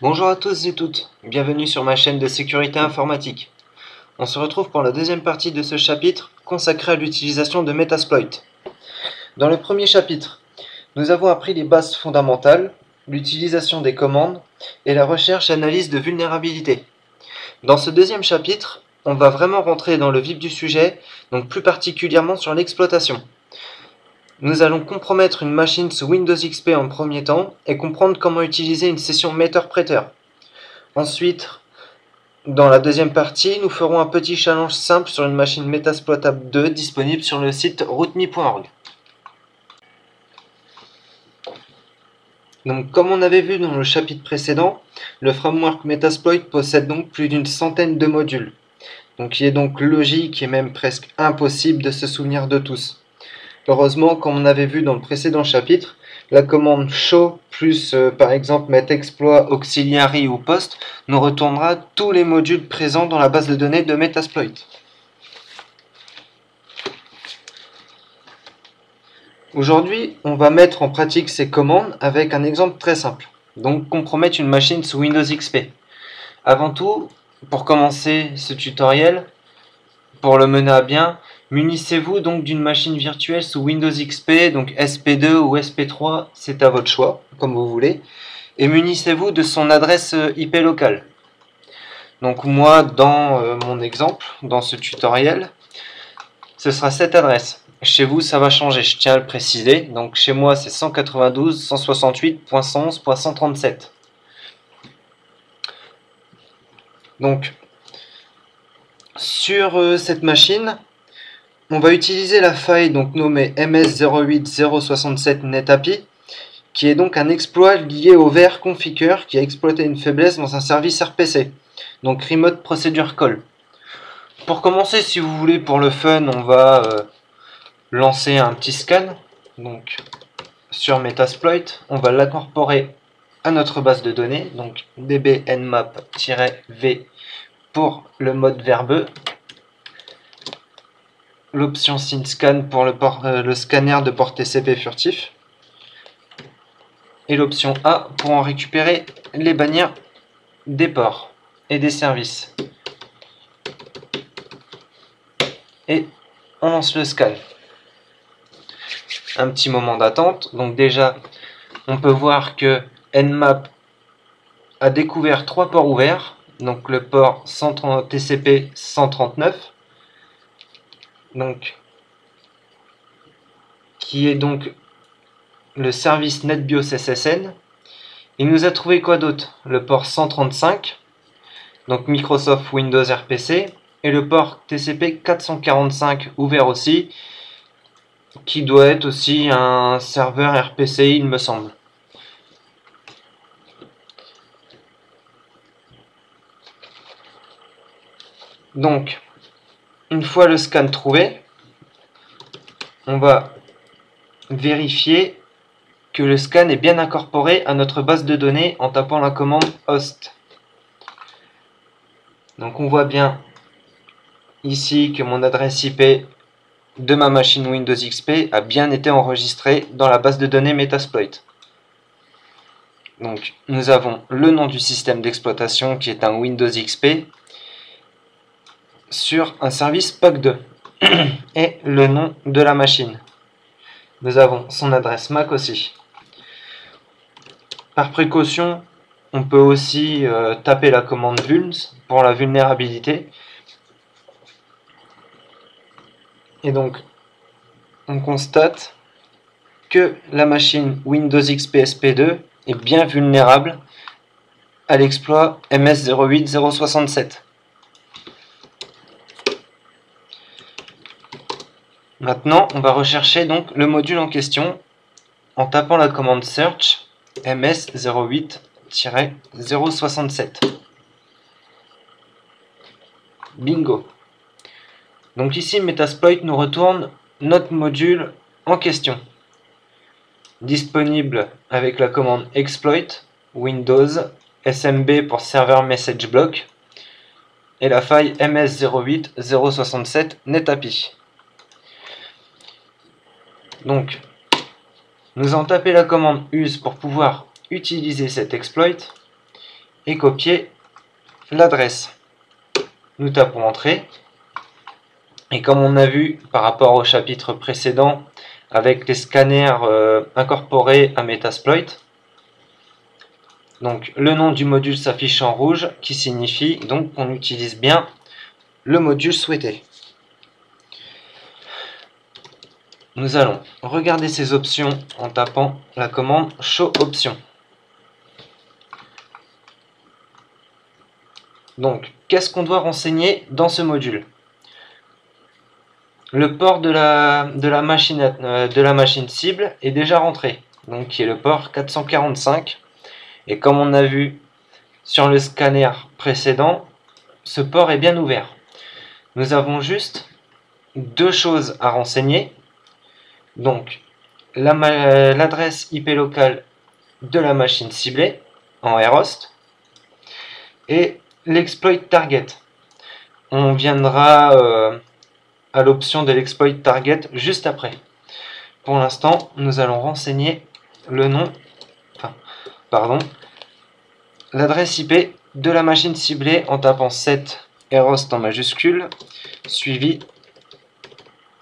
Bonjour à tous et toutes, bienvenue sur ma chaîne de sécurité informatique. On se retrouve pour la deuxième partie de ce chapitre consacré à l'utilisation de Metasploit. Dans le premier chapitre, nous avons appris les bases fondamentales, l'utilisation des commandes et la recherche et analyse de vulnérabilités. Dans ce deuxième chapitre, on va vraiment rentrer dans le vif du sujet, donc plus particulièrement sur l'exploitation. Nous allons compromettre une machine sous Windows XP en premier temps et comprendre comment utiliser une session meter-prêteur. Ensuite, dans la deuxième partie, nous ferons un petit challenge simple sur une machine Metasploitable 2 disponible sur le site rootme.org. Donc, comme on avait vu dans le chapitre précédent, le framework Metasploit possède donc plus d'une centaine de modules. Donc, il est donc logique et même presque impossible de se souvenir de tous. Heureusement, comme on avait vu dans le précédent chapitre, la commande show plus par exemple metexploit auxiliary ou post nous retournera tous les modules présents dans la base de données de Metasploit. Aujourd'hui, on va mettre en pratique ces commandes avec un exemple très simple. Donc compromettre une machine sous Windows XP. Avant tout, pour commencer ce tutoriel, pour le mener à bien, munissez-vous donc d'une machine virtuelle sous Windows XP, donc SP2 ou SP3, c'est à votre choix, comme vous voulez. Et munissez-vous de son adresse IP locale. Donc moi, dans mon exemple, dans ce tutoriel, ce sera cette adresse. Chez vous, ça va changer, je tiens à le préciser. Donc chez moi, c'est 192.168.111.137. Donc, sur cette machine, on va utiliser la faille donc nommée ms08067netapi, qui est donc un exploit lié au VR configure qui a exploité une faiblesse dans un service RPC, donc Remote Procedure Call. Pour commencer, si vous voulez, pour le fun, on va lancer un petit scan. Donc sur Metasploit, on va l'incorporer à notre base de données, donc db-nmap-v pour le mode verbeux, l'option SynScan pour le scanner de port TCP furtif, et l'option A pour en récupérer les bannières des ports et des services. Et on lance le scan. Un petit moment d'attente. Donc déjà, on peut voir que Nmap a découvert 3 ports ouverts. Donc le port TCP 139, donc qui est donc le service NetBIOS SSN. Il nous a trouvé quoi d'autre? Le port 135, donc Microsoft Windows RPC, et le port TCP 445 ouvert aussi, qui doit être aussi un serveur RPCI, il me semble. Donc, une fois le scan trouvé, on va vérifier que le scan est bien incorporé à notre base de données en tapant la commande host. Donc on voit bien ici que mon adresse IP de ma machine Windows XP a bien été enregistrée dans la base de données Metasploit. Donc nous avons le nom du système d'exploitation qui est un Windows XP sur un service POC2 et le nom de la machine. Nous avons son adresse MAC aussi. Par précaution, on peut aussi taper la commande vulns pour la vulnérabilité. Et donc, on constate que la machine Windows XP SP2 est bien vulnérable à l'exploit ms08067. Maintenant, on va rechercher donc le module en question en tapant la commande search ms08-067. Bingo. Donc ici, Metasploit nous retourne notre module en question, disponible avec la commande exploit Windows SMB pour Server Message Block et la faille ms08067 netapi. Donc, nous allons taper la commande use pour pouvoir utiliser cet exploit et copier l'adresse. Nous tapons Entrée. Et comme on a vu par rapport au chapitre précédent avec les scanners incorporés à Metasploit, donc le nom du module s'affiche en rouge qui signifie donc qu'on utilise bien le module souhaité. Nous allons regarder ces options en tapant la commande Show Options. Donc, qu'est-ce qu'on doit renseigner dans ce module? Le port de la machine cible est déjà rentré, donc qui est le port 445. Et comme on a vu sur le scanner précédent, ce port est bien ouvert. Nous avons juste deux choses à renseigner. Donc, l'adresse IP locale de la machine ciblée en rhost et l'exploit target. On viendra à l'option de l'exploit target juste après. Pour l'instant, nous allons renseigner le nom, l'adresse IP de la machine ciblée en tapant 7 rhost en majuscule, suivi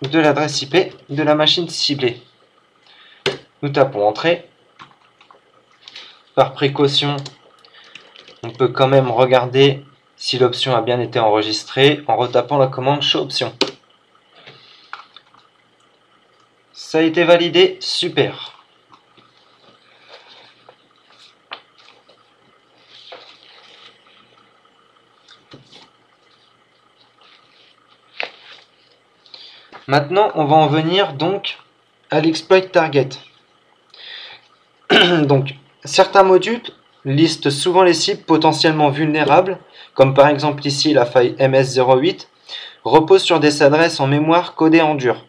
de l'adresse IP de la machine ciblée. Nous tapons Entrée. Par précaution, on peut quand même regarder si l'option a bien été enregistrée en retapant la commande Show Options. Ça a été validé, super. Maintenant, on va en venir donc à l'exploit target. Donc, certains modules listent souvent les cibles potentiellement vulnérables, comme par exemple ici la faille MS08, repose sur des adresses en mémoire codées en dur.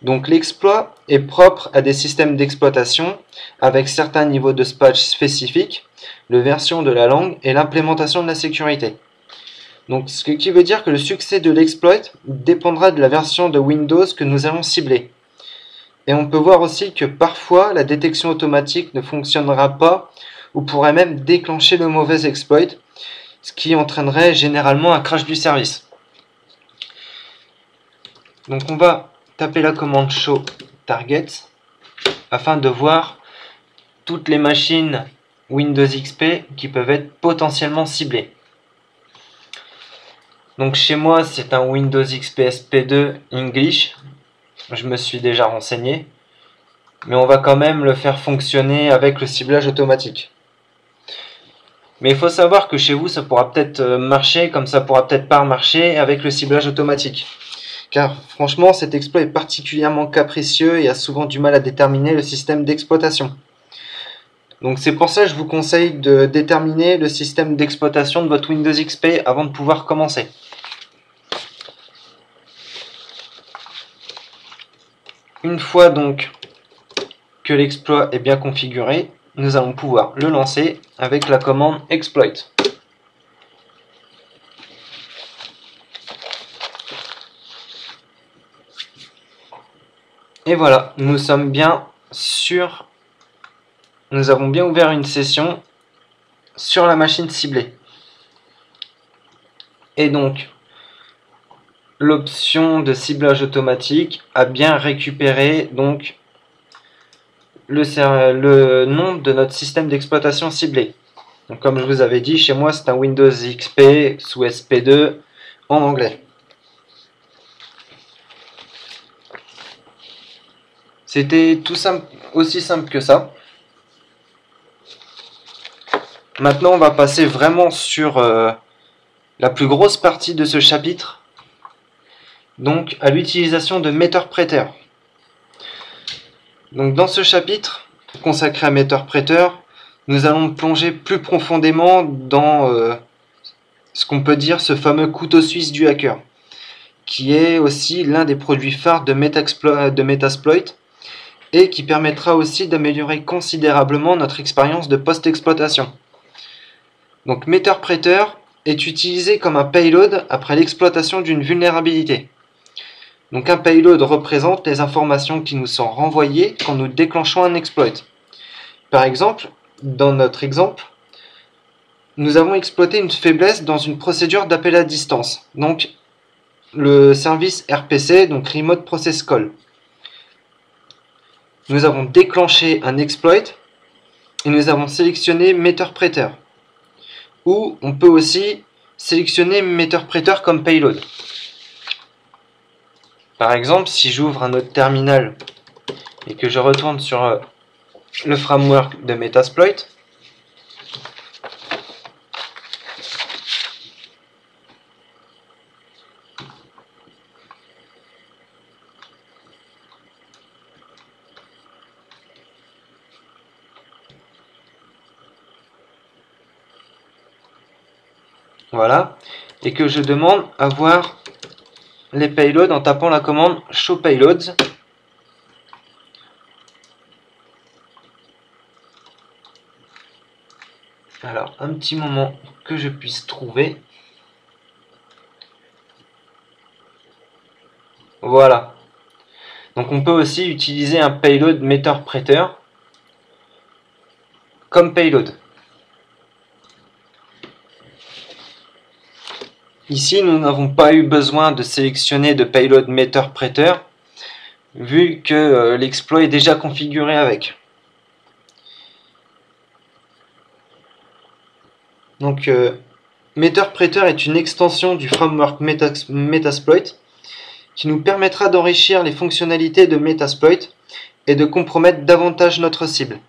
Donc l'exploit est propre à des systèmes d'exploitation avec certains niveaux de patch spécifiques, la version de la langue et l'implémentation de la sécurité. Donc, ce qui veut dire que le succès de l'exploit dépendra de la version de Windows que nous allons cibler. Et on peut voir aussi que parfois la détection automatique ne fonctionnera pas ou pourrait même déclencher le mauvais exploit, ce qui entraînerait généralement un crash du service. Donc on va taper la commande Show Target afin de voir toutes les machines Windows XP qui peuvent être potentiellement ciblées. Donc chez moi c'est un Windows XP SP2 English, je me suis déjà renseigné, mais on va quand même le faire fonctionner avec le ciblage automatique. Mais il faut savoir que chez vous ça pourra peut-être marcher comme ça pourra peut-être pas marcher avec le ciblage automatique. Car franchement cet exploit est particulièrement capricieux et a souvent du mal à déterminer le système d'exploitation. Donc c'est pour ça que je vous conseille de déterminer le système d'exploitation de votre Windows XP avant de pouvoir commencer. Une fois donc que l'exploit est bien configuré, nous allons pouvoir le lancer avec la commande exploit. Et voilà, nous avons bien ouvert une session sur la machine ciblée. Et donc, l'option de ciblage automatique a bien récupéré donc le nom de notre système d'exploitation ciblé. Donc, comme je vous avais dit, chez moi c'est un Windows XP sous SP2 en anglais. C'était tout simple, aussi simple que ça. Maintenant, on va passer vraiment sur la plus grosse partie de ce chapitre, donc à l'utilisation de Meterpreter. Donc dans ce chapitre consacré à Meterpreter, nous allons plonger plus profondément dans ce qu'on peut dire ce fameux couteau suisse du hacker, qui est aussi l'un des produits phares de Metasploit et qui permettra aussi d'améliorer considérablement notre expérience de post-exploitation. Donc Meterpreter est utilisé comme un payload après l'exploitation d'une vulnérabilité. Donc un payload représente les informations qui nous sont renvoyées quand nous déclenchons un exploit. Par exemple, dans notre exemple, nous avons exploité une faiblesse dans une procédure d'appel à distance, donc le service RPC, donc Remote Process Call. Nous avons déclenché un exploit et nous avons sélectionné Meter-Preter, ou on peut aussi sélectionner Meter-Preter comme payload. Par exemple, si j'ouvre un autre terminal et que je retourne sur le framework de Metasploit, voilà, et que je demande à voir les payloads en tapant la commande show payloads. Alors, un petit moment que je puisse trouver. Voilà. Donc on peut aussi utiliser un payload Meter-Preter comme payload. Ici, nous n'avons pas eu besoin de sélectionner de payload Meter-Preter vu que l'exploit est déjà configuré avec. Donc Meter-Preter est une extension du framework Metasploit qui nous permettra d'enrichir les fonctionnalités de Metasploit et de compromettre davantage notre cible.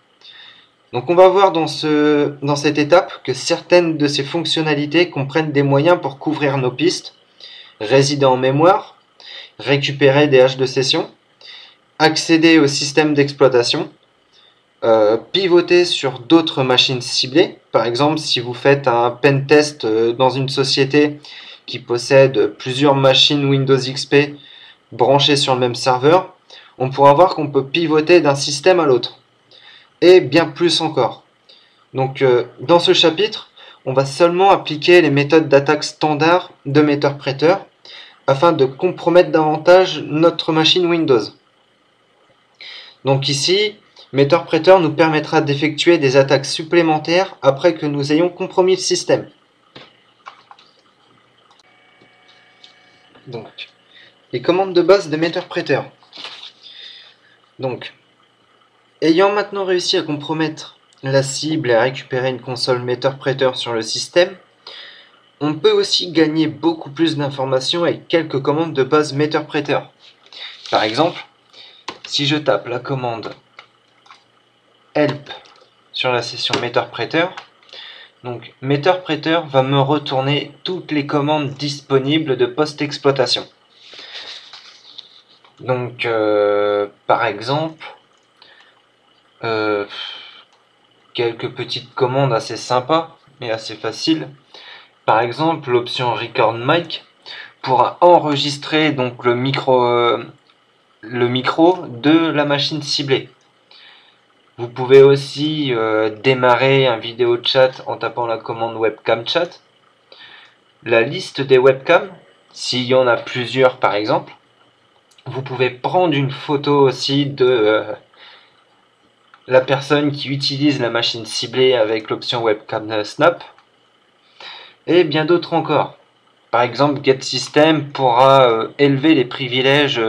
Donc on va voir dans cette étape que certaines de ces fonctionnalités comprennent des moyens pour couvrir nos pistes, résider en mémoire, récupérer des haches de session, accéder au système d'exploitation, pivoter sur d'autres machines ciblées. Par exemple, si vous faites un pen test dans une société qui possède plusieurs machines Windows XP branchées sur le même serveur, on pourra voir qu'on peut pivoter d'un système à l'autre. Et bien plus encore. Donc dans ce chapitre, on va seulement appliquer les méthodes d'attaque standard de Meter-Preter afin de compromettre davantage notre machine Windows. Donc ici, Meter-Preter nous permettra d'effectuer des attaques supplémentaires après que nous ayons compromis le système. Donc, les commandes de base de Meter-Preter. Donc, ayant maintenant réussi à compromettre la cible et à récupérer une console Meter-Preter sur le système, on peut aussi gagner beaucoup plus d'informations avec quelques commandes de base Meter-Preter. Par exemple, si je tape la commande help sur la session Meter-Preter, donc Meter-Preter va me retourner toutes les commandes disponibles de post-exploitation. Donc par exemple, quelques petites commandes assez sympas et assez faciles. Par exemple, l'option Record Mic pourra enregistrer donc le micro de la machine ciblée. Vous pouvez aussi démarrer un vidéo chat en tapant la commande webcam chat. La liste des webcams, s'il y en a plusieurs par exemple. Vous pouvez prendre une photo aussi de la personne qui utilise la machine ciblée avec l'option webcam snap. Et bien d'autres encore. Par exemple, GetSystem pourra élever les privilèges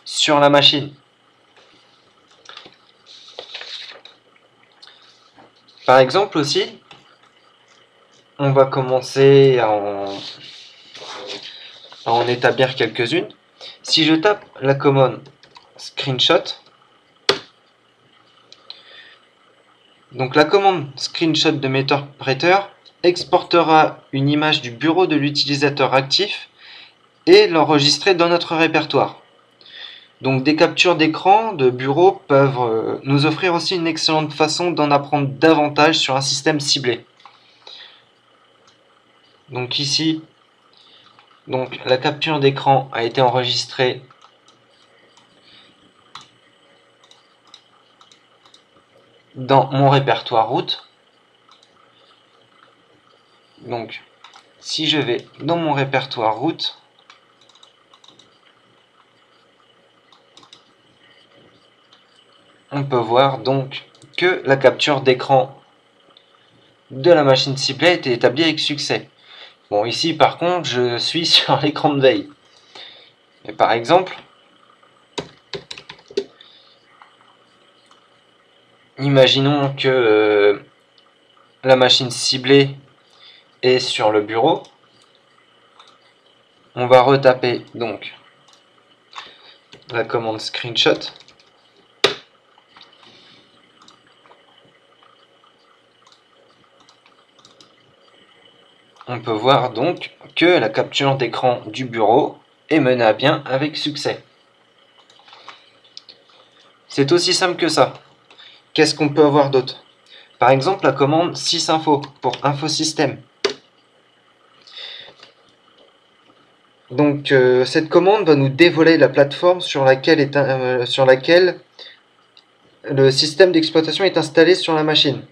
sur la machine. Par exemple aussi, on va commencer à en établir quelques-unes. Si je tape la commande screenshot, donc la commande screenshot de Meter-Preter exportera une image du bureau de l'utilisateur actif et l'enregistrer dans notre répertoire. Donc des captures d'écran de bureau peuvent nous offrir aussi une excellente façon d'en apprendre davantage sur un système ciblé. Donc ici, la capture d'écran a été enregistrée dans mon répertoire route. Donc si je vais dans mon répertoire route, on peut voir donc que la capture d'écran de la machine ciblée a été établi avec succès. Bon, ici par contre, je suis sur l'écran de veille. Et par exemple, imaginons que la machine ciblée est sur le bureau. On va retaper donc la commande screenshot. On peut voir donc que la capture d'écran du bureau est menée à bien avec succès. C'est aussi simple que ça. Qu'est-ce qu'on peut avoir d'autre? Par exemple, la commande sysinfo pour infosystème. Donc cette commande va nous dévoiler la plateforme sur laquelle le système d'exploitation est installé sur la machine.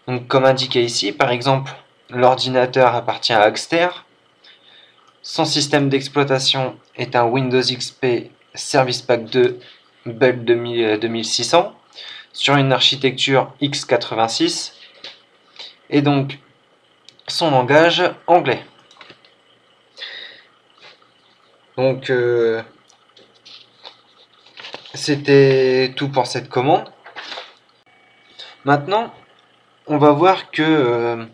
Donc comme indiqué ici, par exemple, l'ordinateur appartient à Axter. Son système d'exploitation est un Windows XP Service Pack 2 Build 2600 sur une architecture x86 et donc son langage anglais. Donc c'était tout pour cette commande. Maintenant, on va voir que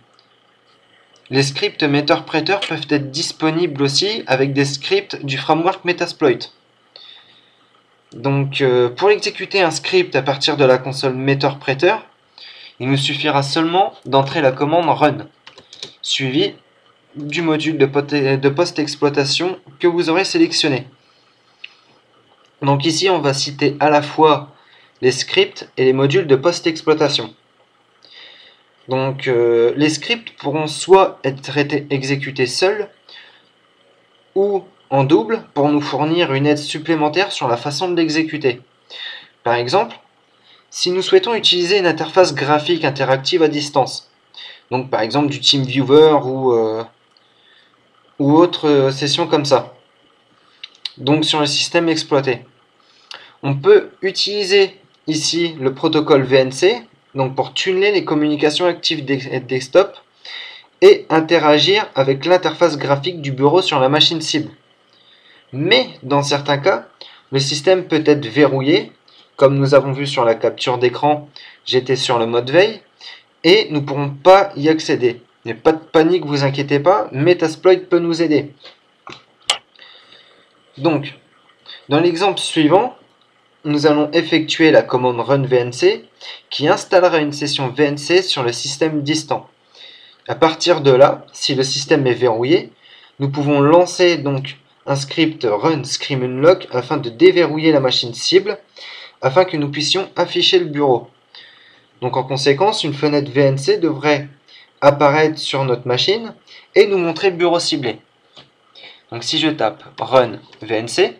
les scripts Meterpreter peuvent être disponibles aussi avec des scripts du framework Metasploit. Donc pour exécuter un script à partir de la console Meterpreter, il nous suffira seulement d'entrer la commande run, suivie du module de post-exploitation que vous aurez sélectionné. Donc ici, on va citer à la fois les scripts et les modules de post-exploitation. Donc les scripts pourront soit être exécutés seuls ou en double pour nous fournir une aide supplémentaire sur la façon de l'exécuter. Par exemple, si nous souhaitons utiliser une interface graphique interactive à distance, donc par exemple du TeamViewer ou autre session comme ça, donc sur le système exploité, on peut utiliser ici le protocole VNC, donc pour tuner les communications actives desktop et interagir avec l'interface graphique du bureau sur la machine cible. Mais dans certains cas, le système peut être verrouillé, comme nous avons vu sur la capture d'écran, j'étais sur le mode veille, et nous ne pourrons pas y accéder. Mais pas de panique, vous inquiétez pas, Metasploit peut nous aider. Donc, dans l'exemple suivant, nous allons effectuer la commande run VNC qui installera une session VNC sur le système distant. À partir de là, si le système est verrouillé, nous pouvons lancer donc un script run scream unlock afin de déverrouiller la machine cible afin que nous puissions afficher le bureau. Donc en conséquence, une fenêtre VNC devrait apparaître sur notre machine et nous montrer le bureau ciblé. Donc si je tape run VNC,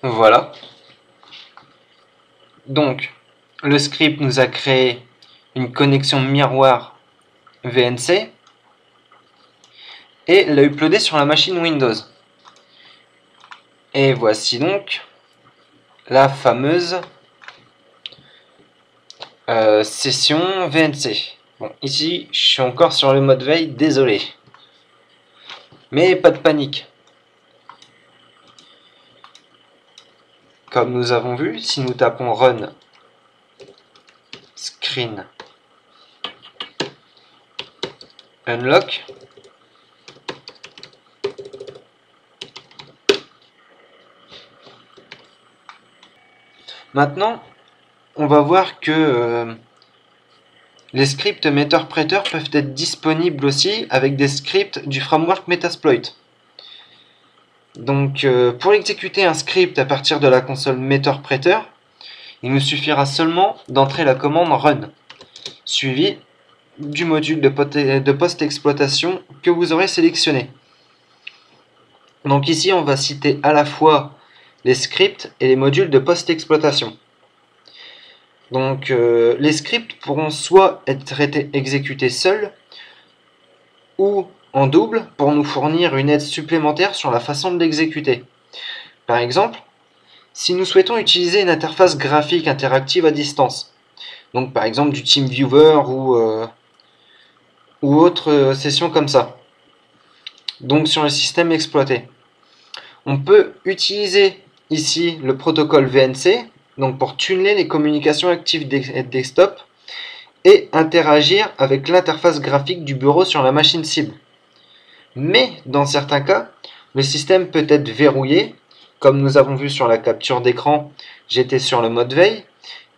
voilà. Donc le script nous a créé une connexion miroir VNC et l'a uploadé sur la machine Windows. Et voici donc la fameuse session VNC. Bon, ici, je suis encore sur le mode veille, désolé. Mais pas de panique. Comme nous avons vu, si nous tapons run screen unlock, maintenant, on va voir que les scripts Meterpreter peuvent être disponibles aussi avec des scripts du framework Metasploit. Donc pour exécuter un script à partir de la console Meterpreter, il nous suffira seulement d'entrer la commande run, suivie du module de post-exploitation que vous aurez sélectionné. Donc ici, on va citer à la fois les scripts et les modules de post-exploitation. Donc les scripts pourront soit être exécutés seuls ou en double pour nous fournir une aide supplémentaire sur la façon de l'exécuter. Par exemple, Si nous souhaitons utiliser une interface graphique interactive à distance, donc par exemple du TeamViewer ou autre session comme ça, donc sur le système exploité, on peut utiliser ici le protocole VNC, donc pour tuner les communications actives desktop et interagir avec l'interface graphique du bureau sur la machine cible. Mais dans certains cas, le système peut être verrouillé, comme nous avons vu sur la capture d'écran, j'étais sur le mode veille,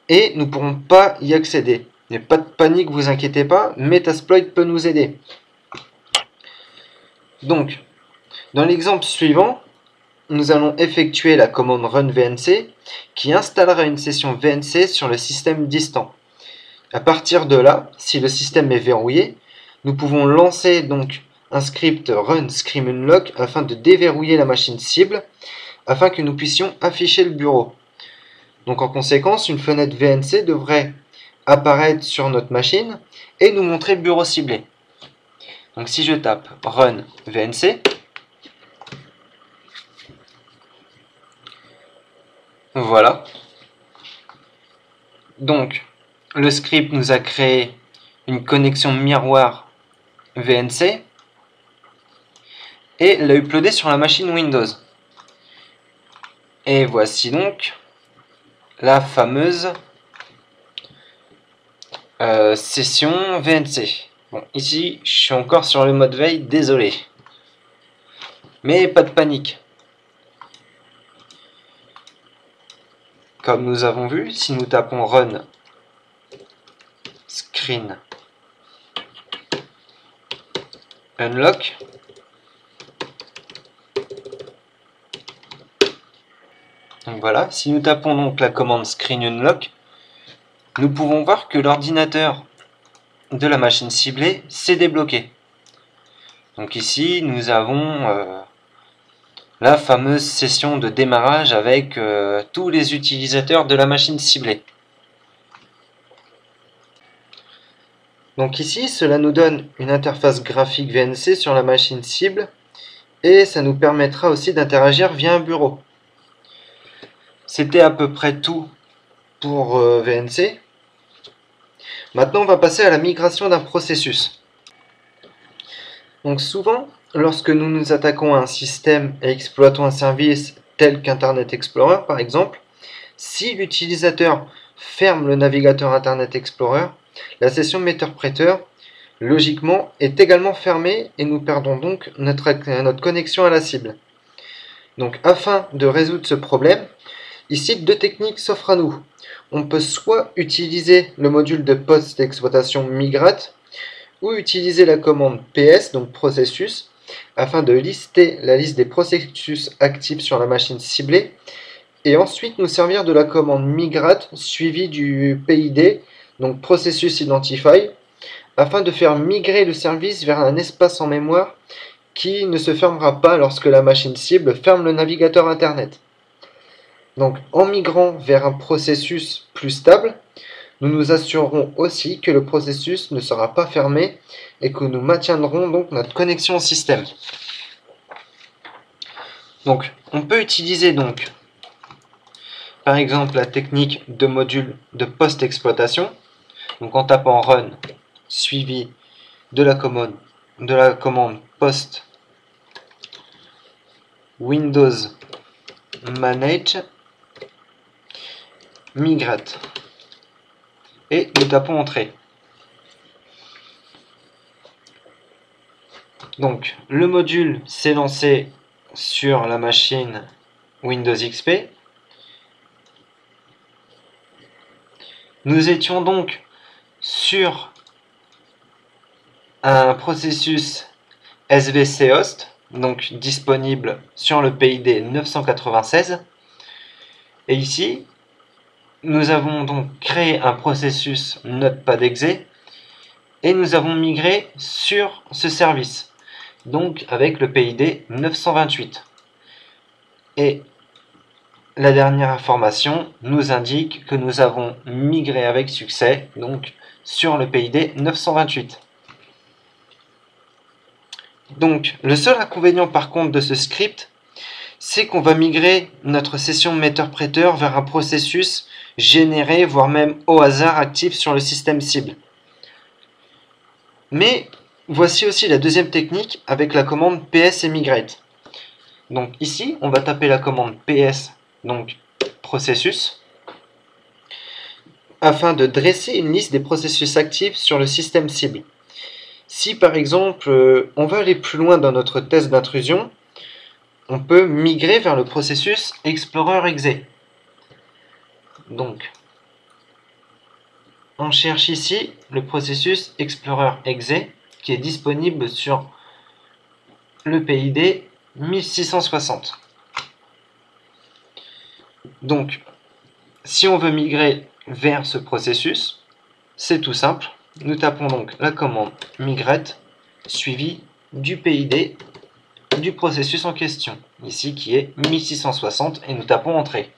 et nous ne pourrons pas y accéder. Mais pas de panique, vous inquiétez pas, Metasploit peut nous aider. Donc, dans l'exemple suivant, nous allons effectuer la commande run VNC qui installera une session VNC sur le système distant. À partir de là, si le système est verrouillé, nous pouvons lancer donc un script run scream unlock afin de déverrouiller la machine cible afin que nous puissions afficher le bureau. Donc en conséquence, une fenêtre VNC devrait apparaître sur notre machine et nous montrer le bureau ciblé. Donc si je tape run VNC, voilà. Donc le script nous a créé une connexion miroir VNC et l'a uploadé sur la machine Windows. Et voici donc la fameuse session VNC. Bon, ici, je suis encore sur le mode veille, désolé. Mais pas de panique. Comme nous avons vu, si nous tapons run screen unlock, donc voilà, si nous tapons donc la commande screen unlock, nous pouvons voir que l'ordinateur de la machine ciblée s'est débloqué. Donc ici, nous avons la fameuse session de démarrage avec tous les utilisateurs de la machine ciblée. Donc ici, cela nous donne une interface graphique VNC sur la machine cible et ça nous permettra aussi d'interagir via un bureau. C'était à peu près tout pour VNC. Maintenant, on va passer à la migration d'un processus. Donc souvent, lorsque nous nous attaquons à un système et exploitons un service tel qu'Internet Explorer par exemple, si l'utilisateur ferme le navigateur Internet Explorer, la session Meterpreter, logiquement, est également fermée et nous perdons donc notre connexion à la cible. Donc afin de résoudre ce problème, ici deux techniques s'offrent à nous. On peut soit utiliser le module de poste d'exploitation migrate, ou utiliser la commande ps, donc processus, afin de lister la liste des processus actifs sur la machine ciblée, et ensuite nous servir de la commande migrate suivie du PID, donc processus identify, afin de faire migrer le service vers un espace en mémoire qui ne se fermera pas lorsque la machine cible ferme le navigateur internet. Donc en migrant vers un processus plus stable, nous nous assurerons aussi que le processus ne sera pas fermé et que nous maintiendrons donc notre connexion au système. Donc on peut utiliser donc par exemple la technique de module de post-exploitation, donc en tapant run suivi de la commande post Windows manage migrate et nous tapons entrée. Donc le module s'est lancé sur la machine Windows XP. Nous étions donc sur un processus SVC host, donc disponible sur le PID 996. Et ici, nous avons donc créé un processus Notepad.exe et nous avons migré sur ce service, donc avec le PID 928. Et la dernière information nous indique que nous avons migré avec succès, donc sur le PID 928. Donc le seul inconvénient par contre de ce script, c'est qu'on va migrer notre session metteur-prêteur vers un processus généré, voire même au hasard actif sur le système cible. Mais voici aussi la deuxième technique avec la commande ps et migrate. Donc ici, on va taper la commande ps, donc processus, afin de dresser une liste des processus actifs sur le système cible. Si par exemple, on veut aller plus loin dans notre test d'intrusion, on peut migrer vers le processus Explorer Exe. Donc, on cherche ici le processus Explorer Exe qui est disponible sur le PID 1660. Donc, si on veut migrer vers ce processus, c'est tout simple. Nous tapons donc la commande migrate suivie du PID du processus en question, ici qui est 1660, et nous tapons entrée.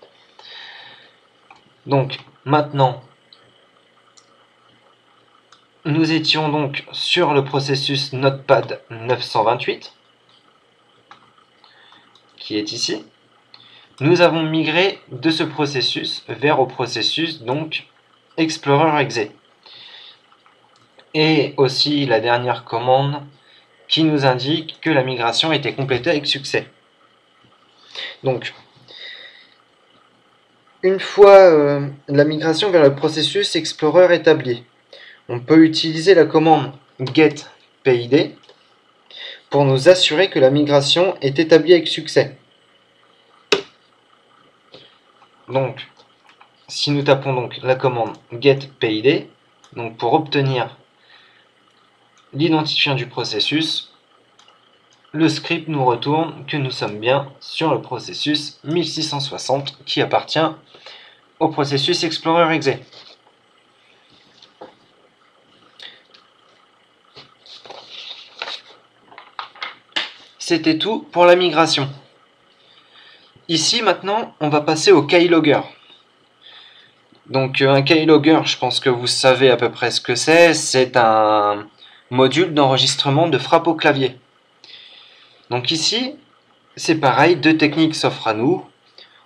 Donc maintenant, nous étions donc sur le processus Notepad 928, qui est ici. Nous avons migré de ce processus vers au processus donc Explorer Exe. Et aussi la dernière commande qui nous indique que la migration était complétée avec succès. Donc, une fois la migration vers le processus Explorer établi, on peut utiliser la commande getPID pour nous assurer que la migration est établie avec succès. Donc, si nous tapons donc la commande getPID, donc pour obtenir l'identifiant du processus, le script nous retourne que nous sommes bien sur le processus 1660 qui appartient au processus Explorer Exe. C'était tout pour la migration. Ici maintenant, on va passer au keylogger. Donc un keylogger, je pense que vous savez à peu près ce que c'est. C'est un module d'enregistrement de frappe au clavier. Donc ici, c'est pareil, deux techniques s'offrent à nous.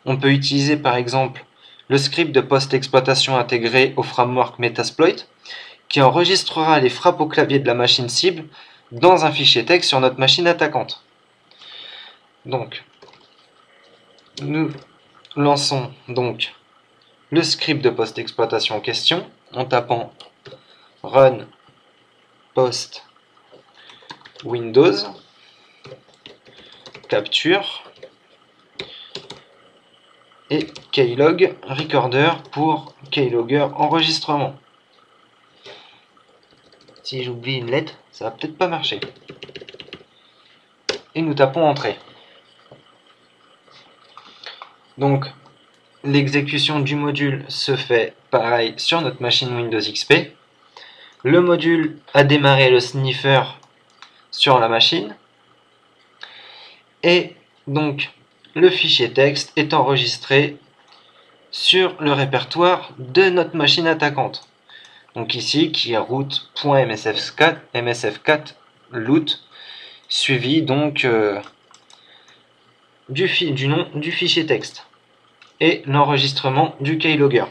On peut utiliser par exemple le script de post-exploitation intégré au framework Metasploit qui enregistrera les frappes au clavier de la machine cible dans un fichier texte sur notre machine attaquante. Donc, nous lançons donc le script de post-exploitation en question en tapant run post Windows capture et keylog recorder pour keylogger enregistrement. Si j'oublie une lettre, ça va peut-être pas marcher. Et nous tapons entrée. Donc l'exécution du module se fait pareil sur notre machine Windows XP. Le module a démarré le sniffer sur la machine. Et donc le fichier texte est enregistré sur le répertoire de notre machine attaquante. Donc ici qui est root.msf4 loot suivi donc du nom du fichier texte et l'enregistrement du keylogger.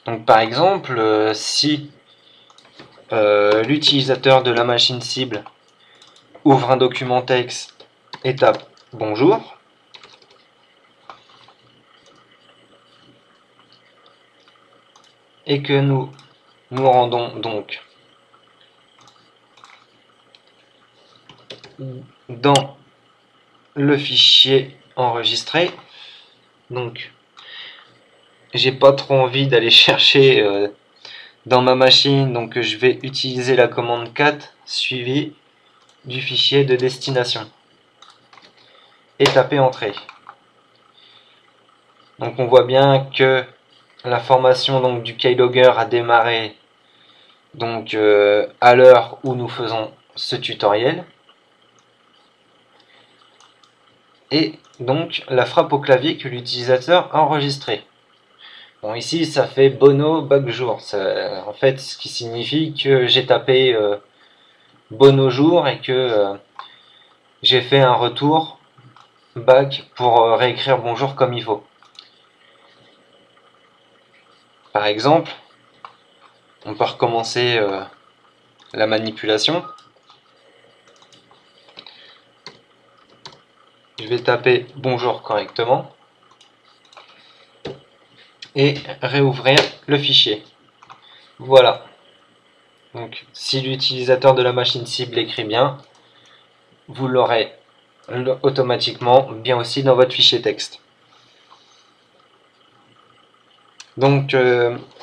Donc par exemple, si l'utilisateur de la machine cible ouvre un document texte et tape bonjour, et que nous nous rendons donc dans le fichier enregistré, donc j'ai pas trop envie d'aller chercher dans ma machine, donc je vais utiliser la commande cat suivie du fichier de destination et taper entrée. Donc on voit bien que la formation donc du keylogger a démarré donc à l'heure où nous faisons ce tutoriel, et donc la frappe au clavier que l'utilisateur a enregistrée. Bon, ici ça fait bono back jour, en fait ce qui signifie que j'ai tapé bono jour et que j'ai fait un retour back pour réécrire bonjour comme il faut. Par exemple, on peut recommencer la manipulation. Je vais taper bonjour correctement et réouvrir le fichier. Voilà. Donc, si l'utilisateur de la machine cible écrit bien, vous l'aurez automatiquement bien aussi dans votre fichier texte. Donc,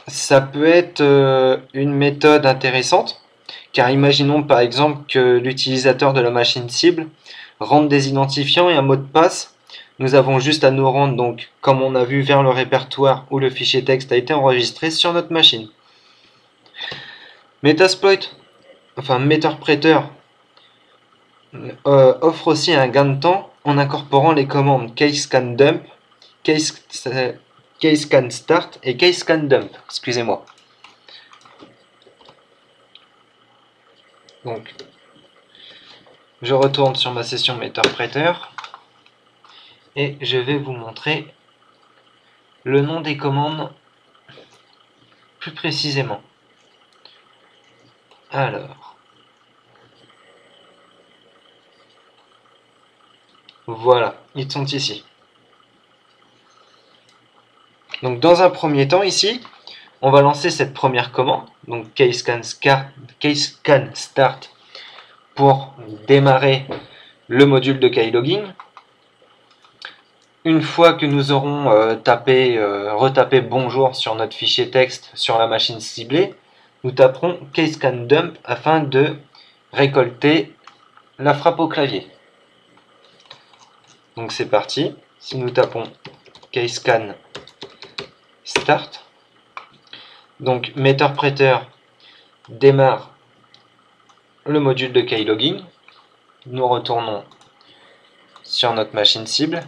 ça peut être une méthode intéressante, car imaginons par exemple que l'utilisateur de la machine cible rentre des identifiants et un mot de passe. Nous avons juste à nous rendre, donc, comme on a vu, vers le répertoire où le fichier texte a été enregistré sur notre machine. Metasploit, enfin Meterpreter, offre aussi un gain de temps en incorporant les commandes CaseScanDump, CaseScanStart et CaseScanDump. Excusez-moi. Donc, je retourne sur ma session Meterpreter et je vais vous montrer le nom des commandes plus précisément. Alors, voilà, ils sont ici. Donc dans un premier temps ici, on va lancer cette première commande, donc CaseScanStart pour démarrer le module de keylogin. Une fois que nous aurons retapé bonjour sur notre fichier texte sur la machine ciblée, nous taperons CaseScanDump afin de récolter la frappe au clavier. Donc c'est parti. Si nous tapons CaseScanStart, donc Meterpreter démarre le module de keylogin. Nous retournons sur notre machine cible.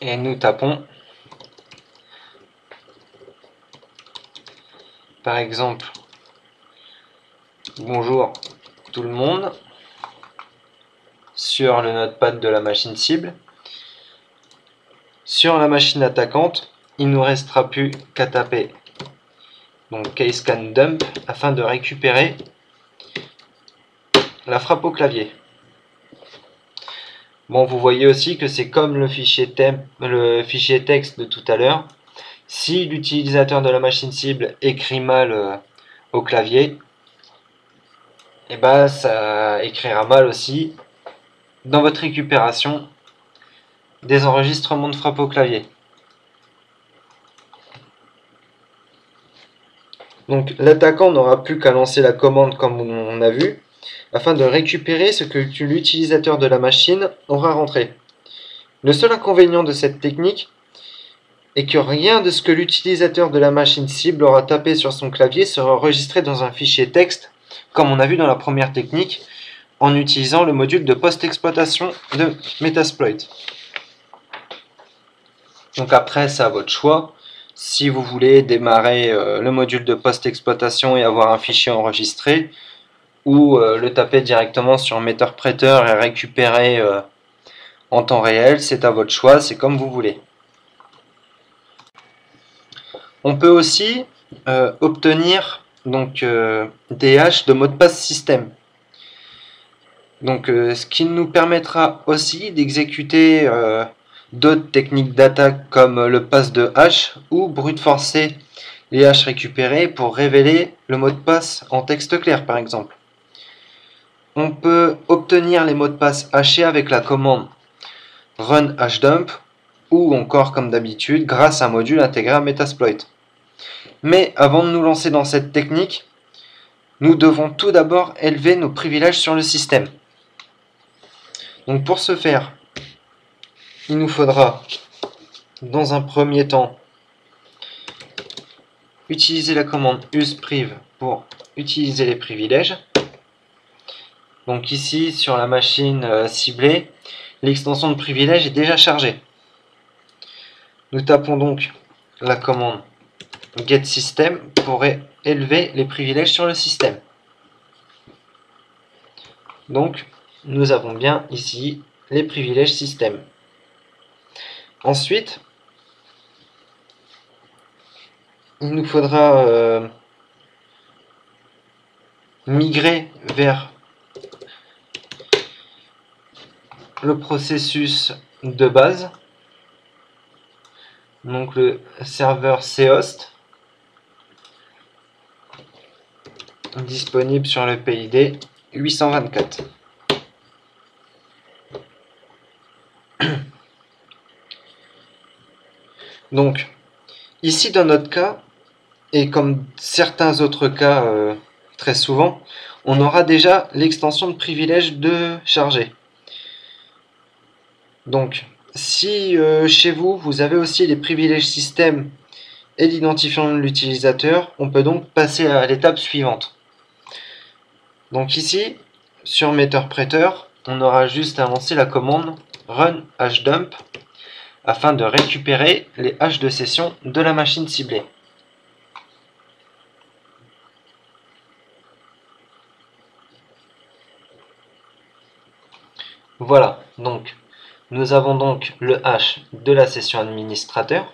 Et nous tapons par exemple bonjour tout le monde sur le notepad de la machine cible. Sur la machine attaquante, il ne nous restera plus qu'à taper donc CaseScanDump afin de récupérer la frappe au clavier. Bon, vous voyez aussi que c'est comme le fichier texte de tout à l'heure. Si l'utilisateur de la machine cible écrit mal au clavier, et ben ça écrira mal aussi dans votre récupération des enregistrements de frappe au clavier. Donc l'attaquant n'aura plus qu'à lancer la commande comme on a vu, afin de récupérer ce que l'utilisateur de la machine aura rentré. Le seul inconvénient de cette technique est que rien de ce que l'utilisateur de la machine cible aura tapé sur son clavier sera enregistré dans un fichier texte, comme on a vu dans la première technique, en utilisant le module de post-exploitation de Metasploit. Donc après, c'est à votre choix. Si vous voulez démarrer le module de post-exploitation et avoir un fichier enregistré, ou le taper directement sur Meterpreter et récupérer en temps réel, c'est à votre choix, c'est comme vous voulez. On peut aussi obtenir donc, des hashes de mot de passe système. Donc, ce qui nous permettra aussi d'exécuter d'autres techniques d'attaque comme le pass de hash ou brute forcer les hashes récupérés pour révéler le mot de passe en texte clair par exemple. On peut obtenir les mots de passe hachés avec la commande run hashdump ou encore comme d'habitude grâce à un module intégré à Metasploit. Mais avant de nous lancer dans cette technique, nous devons tout d'abord élever nos privilèges sur le système. Donc pour ce faire, il nous faudra dans un premier temps utiliser la commande usepriv pour utiliser les privilèges. Donc ici sur la machine ciblée, l'extension de privilèges est déjà chargée. Nous tapons donc la commande getSystem pour élever les privilèges sur le système. Donc, nous avons bien ici les privilèges système. Ensuite, il nous faudra migrer vers le processus de base, donc le serveur chost, disponible sur le PID 824. Donc, ici dans notre cas, et comme certains autres cas très souvent, on aura déjà l'extension de privilège de charger. Donc, si chez vous, vous avez aussi les privilèges système et l'identifiant de l'utilisateur, on peut donc passer à l'étape suivante. Donc ici, sur Meterpreter, on aura juste à lancer la commande run hdump afin de récupérer les haches de session de la machine ciblée. Voilà, donc nous avons donc le hash de la session administrateur,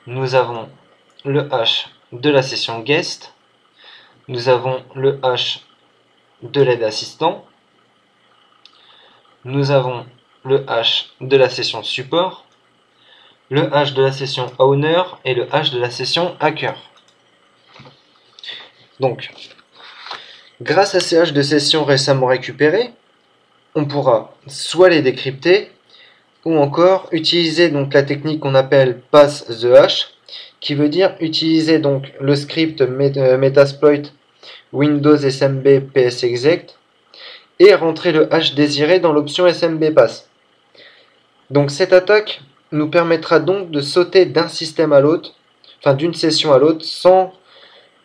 nous avons le hash de la session guest, nous avons le hash de l'aide assistant, nous avons le hash de la session support, le hash de la session owner et le hash de la session hacker. Donc, grâce à ces hashes de session récemment récupérés, on pourra soit les décrypter, ou encore utiliser donc la technique qu'on appelle pass the hash, qui veut dire utiliser donc le script metasploit Windows SMB psexec et rentrer le hash désiré dans l'option SMB pass. Donc cette attaque nous permettra donc de sauter d'un système à l'autre, enfin d'une session à l'autre, sans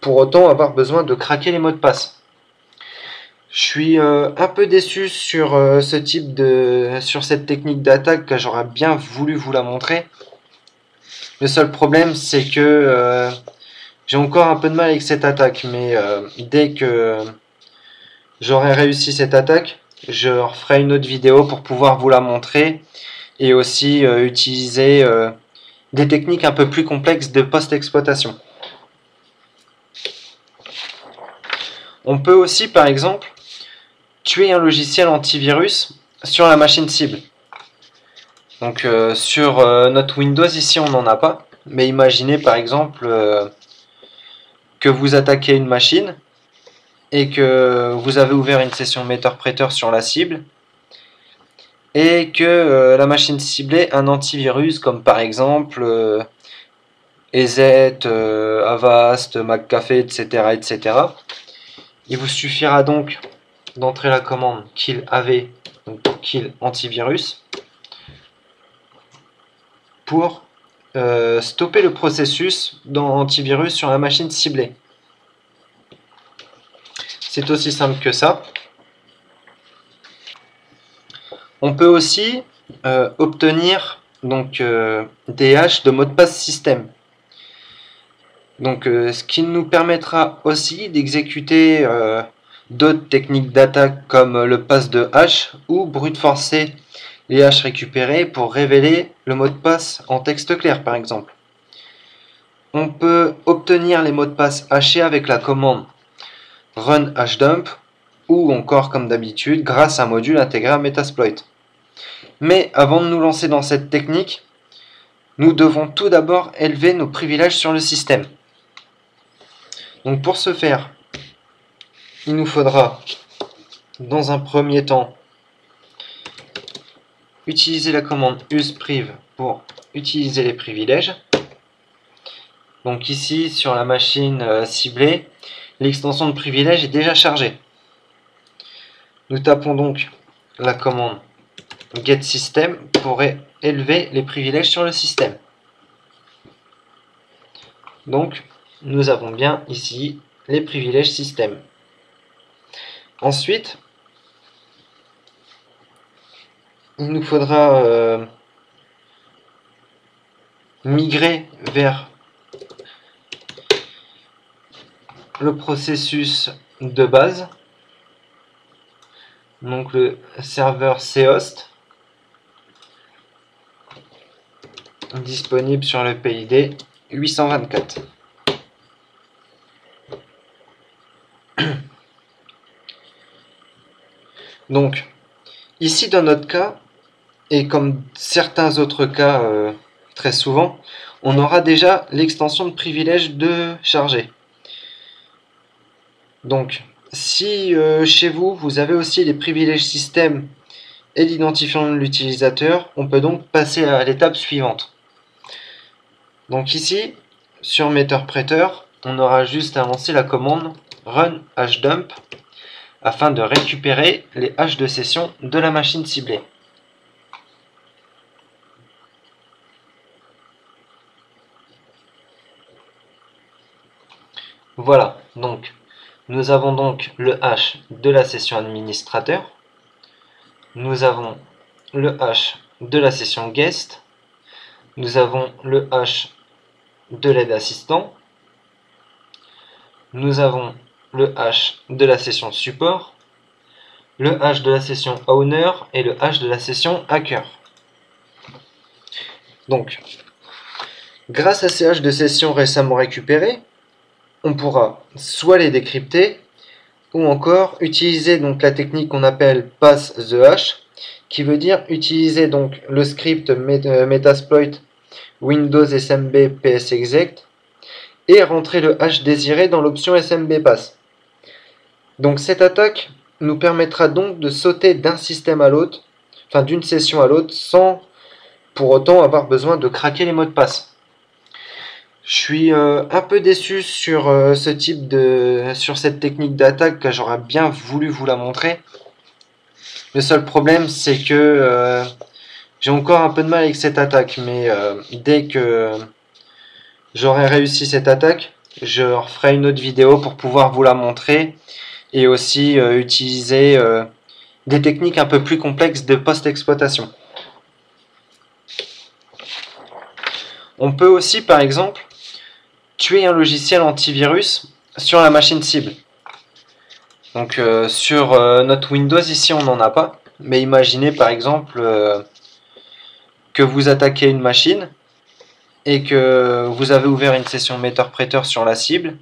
pour autant avoir besoin de craquer les mots de passe. Je suis un peu déçu sur sur cette technique d'attaque, que j'aurais bien voulu vous la montrer. Le seul problème, c'est que j'ai encore un peu de mal avec cette attaque, mais dès que j'aurai réussi cette attaque, je referai une autre vidéo pour pouvoir vous la montrer et aussi utiliser des techniques un peu plus complexes de post-exploitation. On peut aussi, par exemple, tuer un logiciel antivirus sur la machine cible. Donc sur notre Windows ici on n'en a pas, mais imaginez par exemple que vous attaquez une machine et que vous avez ouvert une session Meterpreter sur la cible et que la machine ciblée a un antivirus comme par exemple EZ, Avast, McAfee, etc., etc. Il vous suffira donc d'entrer la commande kill AV, donc kill antivirus, pour stopper le processus d'antivirus sur la machine ciblée. C'est aussi simple que ça. On peut aussi obtenir donc, des hashes de mot de passe système. Donc, ce qui nous permettra aussi d'exécuter d'autres techniques d'attaque comme le pass de hash ou brute forcer les hashes récupérés pour révéler le mot de passe en texte clair par exemple. On peut obtenir les mots de passe hachés avec la commande run hdump ou encore comme d'habitude grâce à un module intégré à Metasploit. Mais avant de nous lancer dans cette technique, nous devons tout d'abord élever nos privilèges sur le système. Donc pour ce faire, il nous faudra dans un premier temps utiliser la commande usepriv pour utiliser les privilèges. Donc ici sur la machine ciblée, l'extension de privilèges est déjà chargée. Nous tapons donc la commande getSystem pour élever les privilèges sur le système. Donc nous avons bien ici les privilèges système. Ensuite, il nous faudra migrer vers le processus de base, donc le serveur chost disponible sur le PID 824. Donc ici dans notre cas, et comme certains autres cas très souvent, on aura déjà l'extension de privilège de charger. Donc si chez vous, vous avez aussi les privilèges système et l'identifiant de l'utilisateur, on peut donc passer à l'étape suivante. Donc ici, sur Meterpreter, on aura juste à lancer la commande run hdump afin de récupérer les haches de session de la machine ciblée. Voilà, donc nous avons donc le hash de la session administrateur, nous avons le hash de la session guest, nous avons le hash de l'aide assistant, nous avons le hash de la session support, le hash de la session owner et le hash de la session hacker. Donc, grâce à ces hashes de session récemment récupérés, on pourra soit les décrypter ou encore utiliser donc la technique qu'on appelle pass the hash, qui veut dire utiliser donc le script metasploit Windows SMB psexec et rentrer le hash désiré dans l'option SMB pass. Donc cette attaque nous permettra donc de sauter d'un système à l'autre, enfin d'une session à l'autre, sans pour autant avoir besoin de craquer les mots de passe. Je suis un peu déçu sur sur cette technique d'attaque, que j'aurais bien voulu vous la montrer. Le seul problème, c'est que j'ai encore un peu de mal avec cette attaque, mais dès que j'aurai réussi cette attaque, je referai une autre vidéo pour pouvoir vous la montrer et aussi utiliser des techniques un peu plus complexes de post-exploitation. On peut aussi, par exemple, tuer un logiciel antivirus sur la machine cible. Donc sur notre Windows ici on n'en a pas, mais imaginez par exemple que vous attaquez une machine et que vous avez ouvert une session Meterpreter sur la cible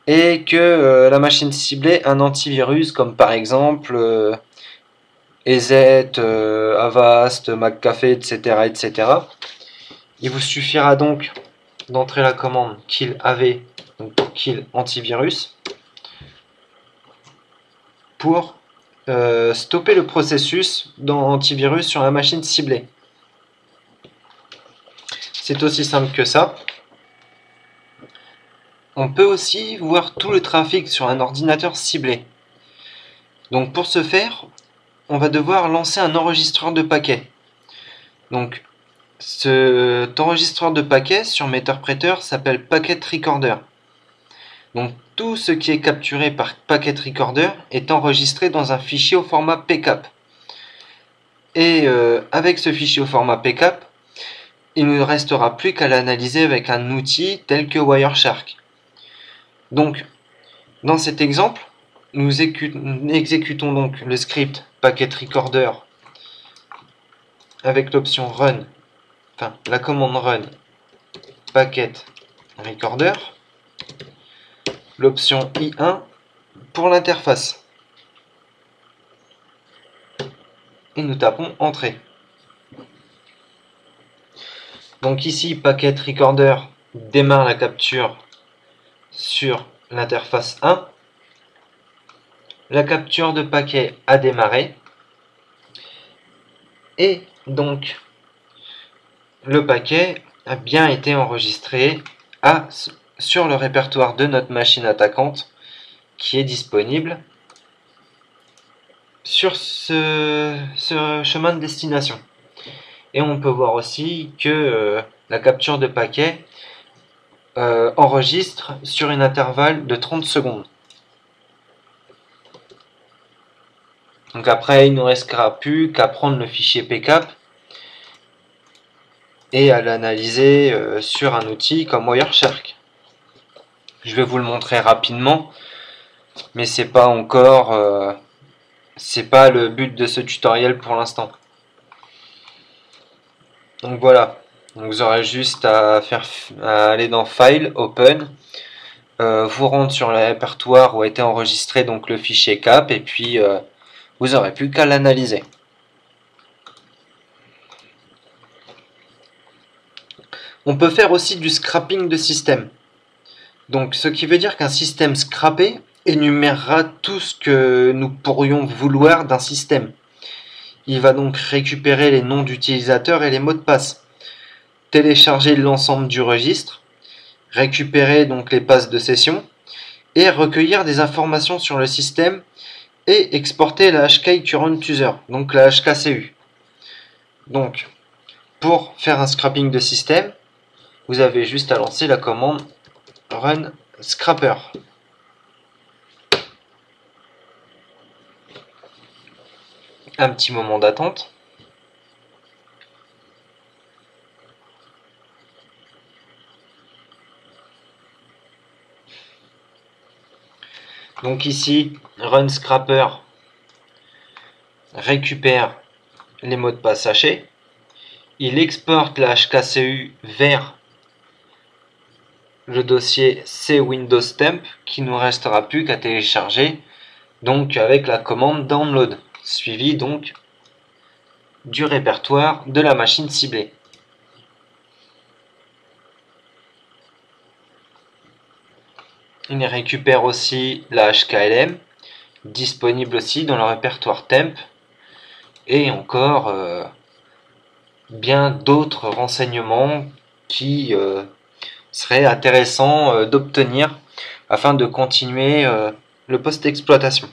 et que la machine ciblée a un antivirus comme par exemple EZ, Avast, McAfee, etc., etc. Il vous suffira donc d'entrer la commande kill AV, donc pour kill antivirus, pour stopper le processus d'antivirus sur la machine ciblée. C'est aussi simple que ça. On peut aussi voir tout le trafic sur un ordinateur ciblé. Donc pour ce faire, on va devoir lancer un enregistreur de paquets. Donc cet enregistreur de paquets sur Meterpreter s'appelle Packet Recorder. Donc tout ce qui est capturé par Packet Recorder est enregistré dans un fichier au format PCAP. Et avec ce fichier au format PCAP, il ne restera plus qu'à l'analyser avec un outil tel que Wireshark. Donc dans cet exemple, nous exécutons donc le script Packet Recorder avec l'option run, enfin la commande run Packet Recorder, l'option I1 pour l'interface. Et nous tapons Entrée. Donc ici, Packet Recorder démarre la capture sur l'interface 1. La capture de paquet a démarré. Et donc, le paquet a bien été enregistré sur le répertoire de notre machine attaquante qui est disponible sur ce chemin de destination. Et on peut voir aussi que la capture de paquet enregistre sur un intervalle de 30 secondes. Donc après, il ne nous restera plus qu'à prendre le fichier PCAP et à l'analyser sur un outil comme Wireshark. Je vais vous le montrer rapidement, mais c'est pas encore c'est pas le but de ce tutoriel pour l'instant. Donc voilà, donc vous aurez juste à aller dans File, Open, vous rendre sur le répertoire où a été enregistré donc le fichier cap, et puis vous aurez plus qu'à l'analyser. On peut faire aussi du scrapping de système. Donc ce qui veut dire qu'un système scrappé énumérera tout ce que nous pourrions vouloir d'un système. Il va donc récupérer les noms d'utilisateurs et les mots de passe, télécharger l'ensemble du registre, récupérer donc les passes de session et recueillir des informations sur le système et exporter la HK current user, donc la HKCU. Donc pour faire un scrapping de système, vous avez juste à lancer la commande run scrapper. Un petit moment d'attente. Donc ici, run scrapper récupère les mots de passe hachés. Il exporte la HKCU vers le dossier C Windows Temp qui nous restera plus qu'à télécharger donc avec la commande download, suivi donc du répertoire de la machine ciblée. Il récupère aussi la HKLM, disponible aussi dans le répertoire temp, et encore bien d'autres renseignements qui seraient intéressants d'obtenir afin de continuer le poste d'exploitation.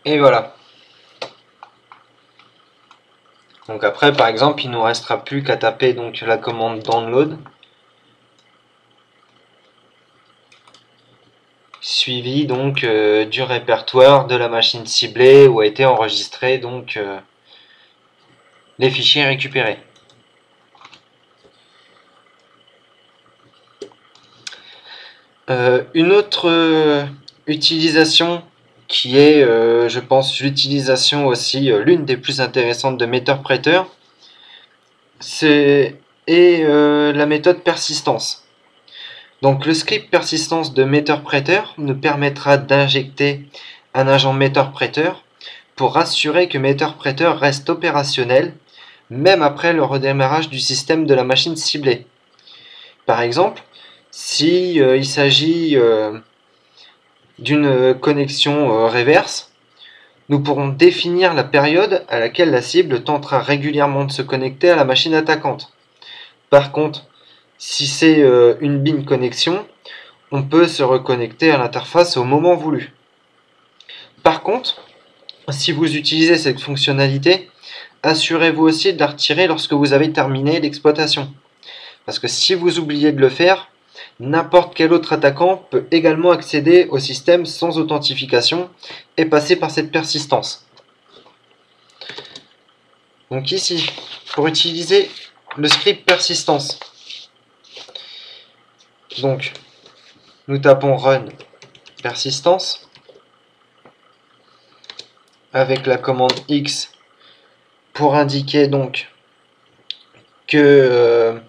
Et voilà. Donc après, par exemple, il ne nous restera plus qu'à taper donc la commande download, suivi donc du répertoire de la machine ciblée où a été enregistré donc les fichiers récupérés. Une autre utilisation qui est, je pense, l'utilisation aussi l'une des plus intéressantes de MeterPreter, c'est la méthode persistance. Donc le script persistance de MeterPreter nous permettra d'injecter un agent MeterPreter pour assurer que MeterPreter reste opérationnel même après le redémarrage du système de la machine ciblée. Par exemple, si il s'agit d'une connexion reverse, nous pourrons définir la période à laquelle la cible tentera régulièrement de se connecter à la machine attaquante. Par contre, si c'est une bin connexion, on peut se reconnecter à l'interface au moment voulu. Par contre, si vous utilisez cette fonctionnalité, assurez-vous aussi de la retirer lorsque vous avez terminé l'exploitation. Parce que si vous oubliez de le faire, n'importe quel autre attaquant peut également accéder au système sans authentification et passer par cette persistance. Donc ici, pour utiliser le script persistance, donc nous tapons run persistance avec la commande X pour indiquer donc que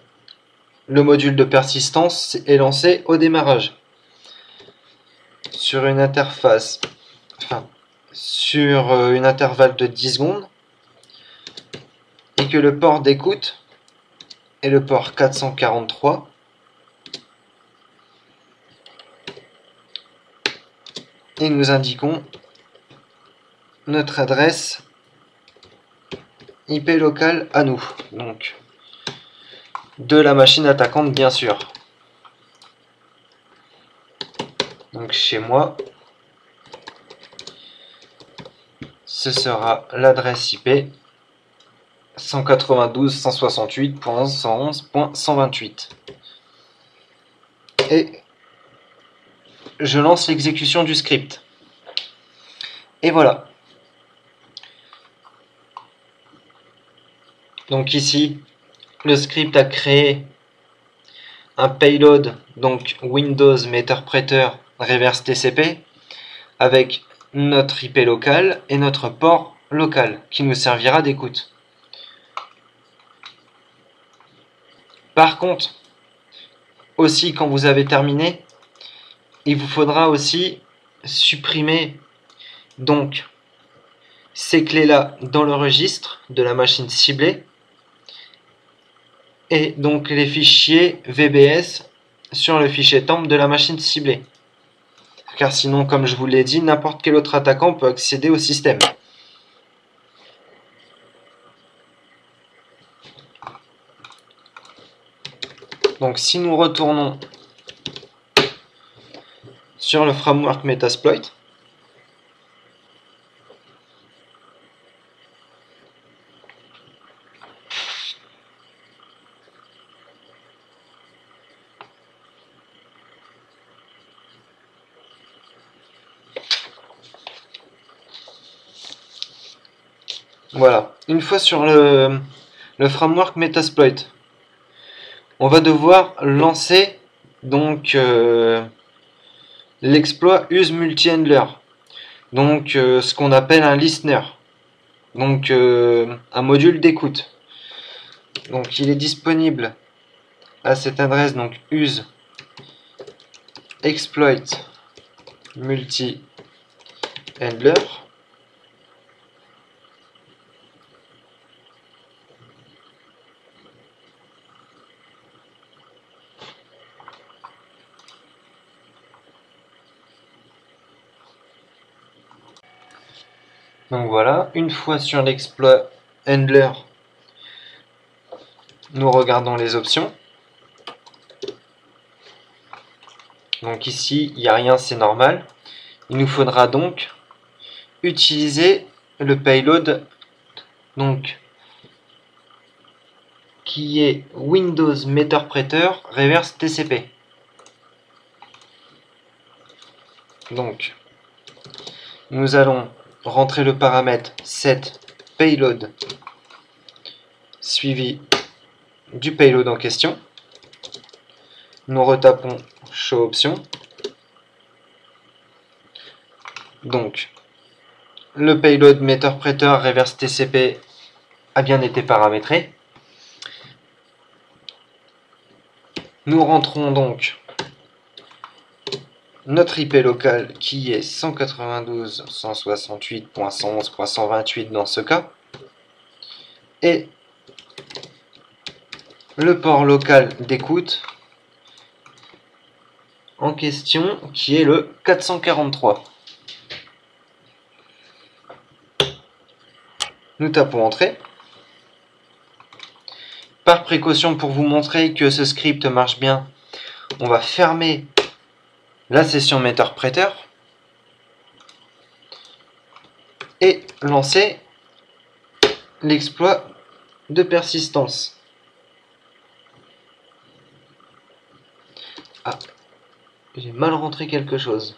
le module de persistance est lancé au démarrage sur une interface, sur une intervalle de 10 secondes, et que le port d'écoute est le port 443, et nous indiquons notre adresse IP locale à nous, donc de la machine attaquante bien sûr. Donc chez moi, ce sera l'adresse IP 192.168.111.128. Et je lance l'exécution du script. Et voilà. Donc ici, le script a créé un payload, donc Windows Meterpreter reverse TCP, avec notre IP local et notre port local qui nous servira d'écoute. Par contre, aussi quand vous avez terminé, il vous faudra aussi supprimer donc ces clés-là dans le registre de la machine ciblée et donc les fichiers VBS sur le fichier temp de la machine ciblée. Car sinon, comme je vous l'ai dit, n'importe quel autre attaquant peut accéder au système. Donc si nous retournons sur le framework Metasploit, voilà, une fois sur le framework Metasploit, on va devoir lancer donc l'exploit use multi-handler, donc ce qu'on appelle un listener, donc un module d'écoute. Donc il est disponible à cette adresse, donc use exploit multi-handler. Donc voilà, une fois sur l'exploit handler, nous regardons les options. Donc ici, il n'y a rien, c'est normal. Il nous faudra donc utiliser le payload donc qui est Windows Meterpreter reverse TCP. Donc nous allons rentrer le paramètre set payload suivi du payload en question. Nous retapons show option. Donc le payload Meterpreter reverse TCP a bien été paramétré. Nous rentrons donc notre IP local qui est 192.168.111.128 dans ce cas, et le port local d'écoute en question qui est le 443. Nous tapons entrée. Par précaution, pour vous montrer que ce script marche bien, on va fermer la session Meterpreter et lancer l'exploit de persistance. Ah, j'ai mal rentré quelque chose.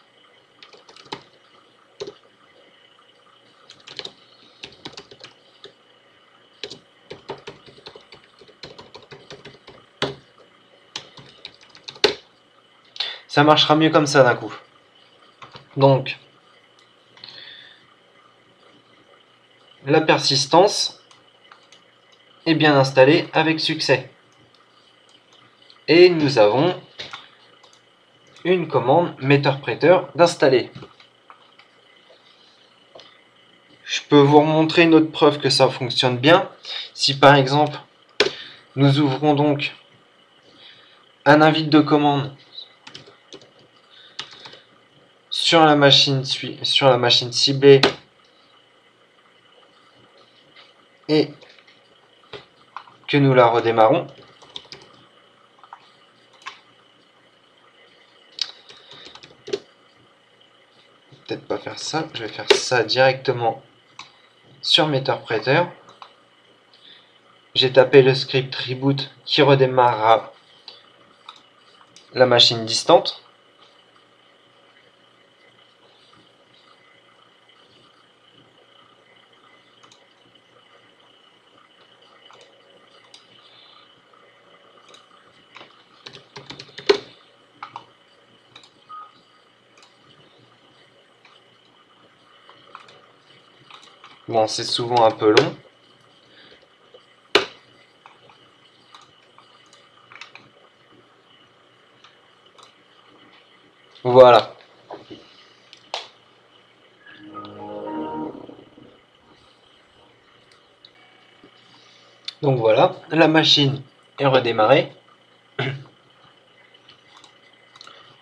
Ça marchera mieux comme ça d'un coup. Donc, la persistance est bien installée avec succès. Et nous avons une commande Meterpreter d'installer. Je peux vous montrer une autre preuve que ça fonctionne bien. Si par exemple, nous ouvrons donc un invite de commande sur la machine ciblée et que nous la redémarrons, peut-être pas faire ça, je vais faire ça directement sur Meterpreter. J'ai tapé le script reboot qui redémarrera la machine distante. Bon, c'est souvent un peu long. Voilà. Donc voilà, la machine est redémarrée.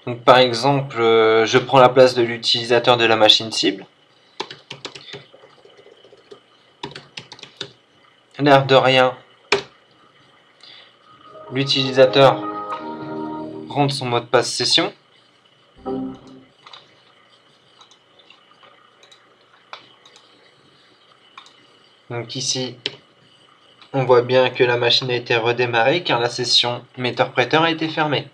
Donc par exemple, je prends la place de l'utilisateur de la machine cible. L'air de rien, l'utilisateur rentre son mot de passe session. Donc ici, on voit bien que la machine a été redémarrée car la session metteur-prêteur a été fermée.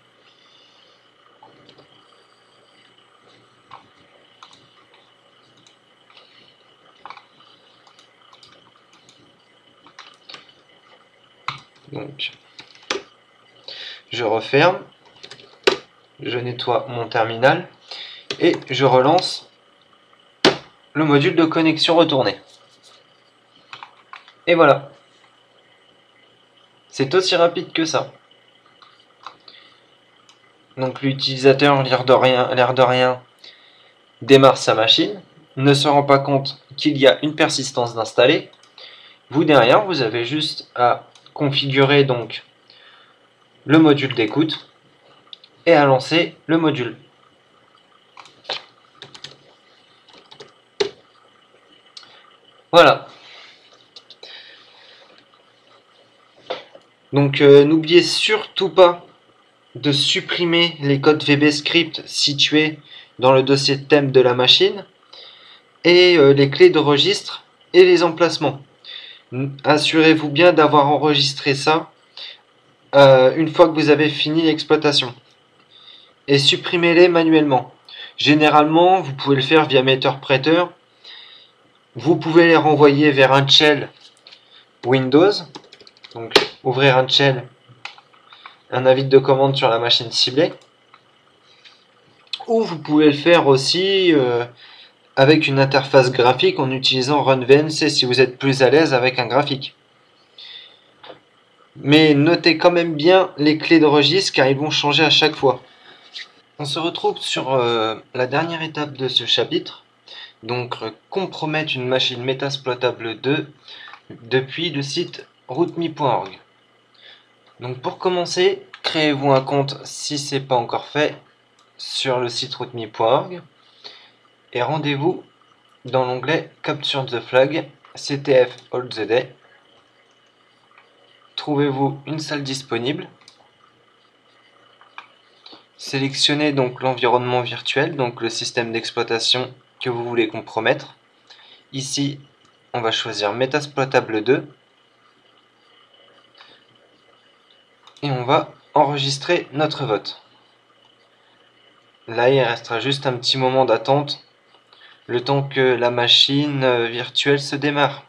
Donc, je referme, je nettoie mon terminal et je relance le module de connexion retourné. Et voilà. C'est aussi rapide que ça. Donc l'utilisateur, l'air de rien, démarre sa machine, ne se rend pas compte qu'il y a une persistance d'installer. Vous derrière, vous avez juste à configurer donc le module d'écoute et à lancer le module. Voilà. Donc n'oubliez surtout pas de supprimer les codes VBScript situés dans le dossier de thème de la machine et les clés de registre et les emplacements. Assurez-vous bien d'avoir enregistré ça une fois que vous avez fini l'exploitation et supprimez-les manuellement. Généralement, vous pouvez le faire via metteur-prêteur. Vous pouvez les renvoyer vers un shell Windows. Donc, ouvrir un shell, un avis de commande sur la machine ciblée. Ou vous pouvez le faire aussi avec une interface graphique en utilisant RunVNC si vous êtes plus à l'aise avec un graphique. Mais notez quand même bien les clés de registre car ils vont changer à chaque fois. On se retrouve sur la dernière étape de ce chapitre, donc compromettre une machine Metasploitable 2 depuis le site rootme.org. Donc pour commencer, créez-vous un compte si ce n'est pas encore fait sur le site rootme.org et rendez-vous dans l'onglet Capture the Flag CTF All the Day. Trouvez-vous une salle disponible. Sélectionnez donc l'environnement virtuel, donc le système d'exploitation que vous voulez compromettre. Ici, on va choisir Metasploitable 2 et on va enregistrer notre vote. Là, il restera juste un petit moment d'attente, le temps que la machine virtuelle se démarre.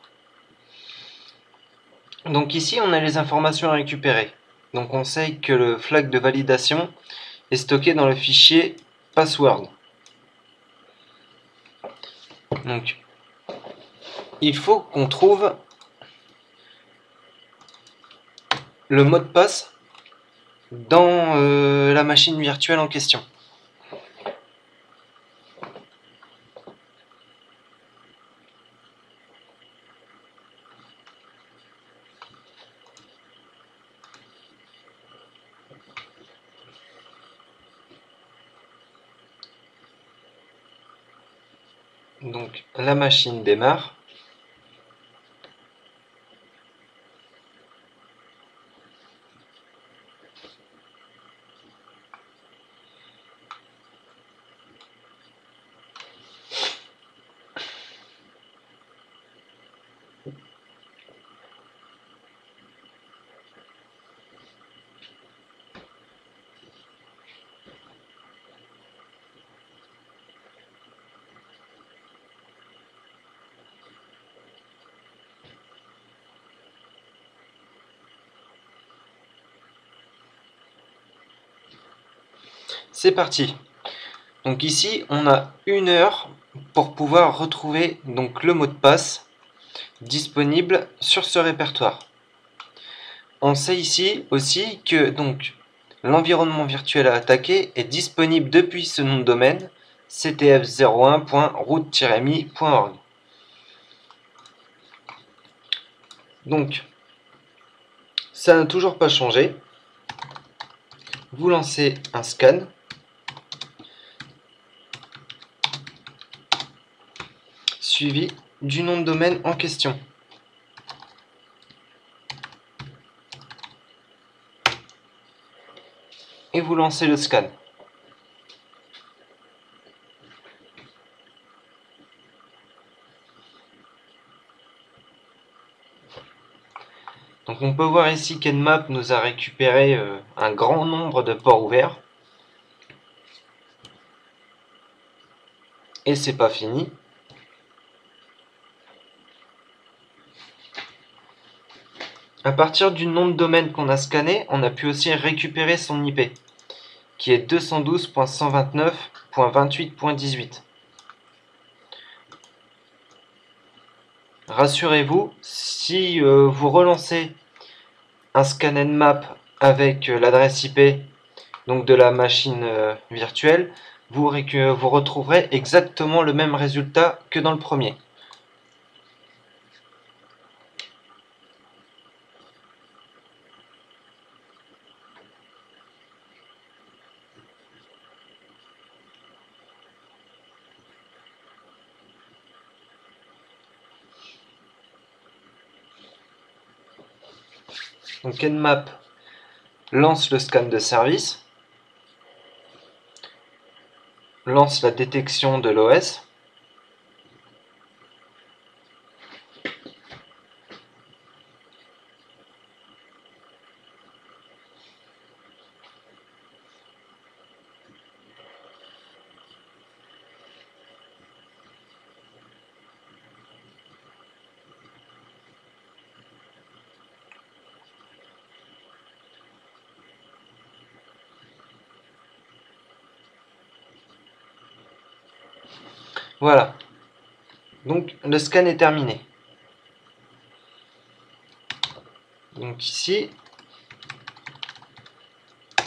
Donc ici, on a les informations à récupérer. Donc on sait que le flag de validation est stocké dans le fichier password. Donc, il faut qu'on trouve le mot de passe dans la machine virtuelle en question. Donc la machine démarre. C'est parti. Donc ici, on a 1 heure pour pouvoir retrouver donc le mot de passe disponible sur ce répertoire. On sait ici aussi que donc l'environnement virtuel à attaquer est disponible depuis ce nom de domaine ctf01.root-mi.org. Donc, ça n'a toujours pas changé. Vous lancez un scan. Suivi du nom de domaine en question. Et vous lancez le scan. Donc on peut voir ici qu'Nmap nous a récupéré un grand nombre de ports ouverts. Et c'est pas fini. À partir du nom de domaine qu'on a scanné, on a pu aussi récupérer son IP, qui est 212.129.28.18. Rassurez-vous, si vous relancez un scan Nmap avec l'adresse IP donc de la machine virtuelle, vous retrouverez exactement le même résultat que dans le premier. Donc Nmap lance le scan de service, lance la détection de l'OS, voilà. Donc le scan est terminé. Donc ici,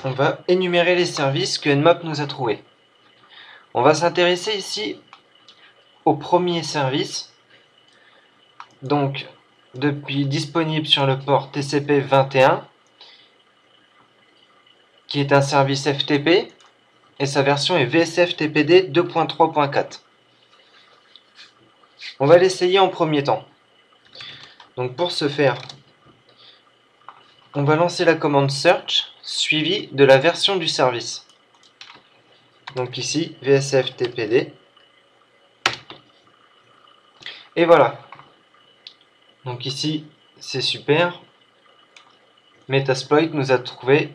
on va énumérer les services que Nmap nous a trouvés. On va s'intéresser ici au premier service, donc depuis disponible sur le port TCP21, qui est un service FTP, et sa version est VSF-TPD 2.3.4. On va l'essayer en premier temps. Donc pour ce faire, on va lancer la commande search suivie de la version du service. Donc ici, VSF-TPD. Et voilà. Donc ici, c'est super. Metasploit nous a trouvé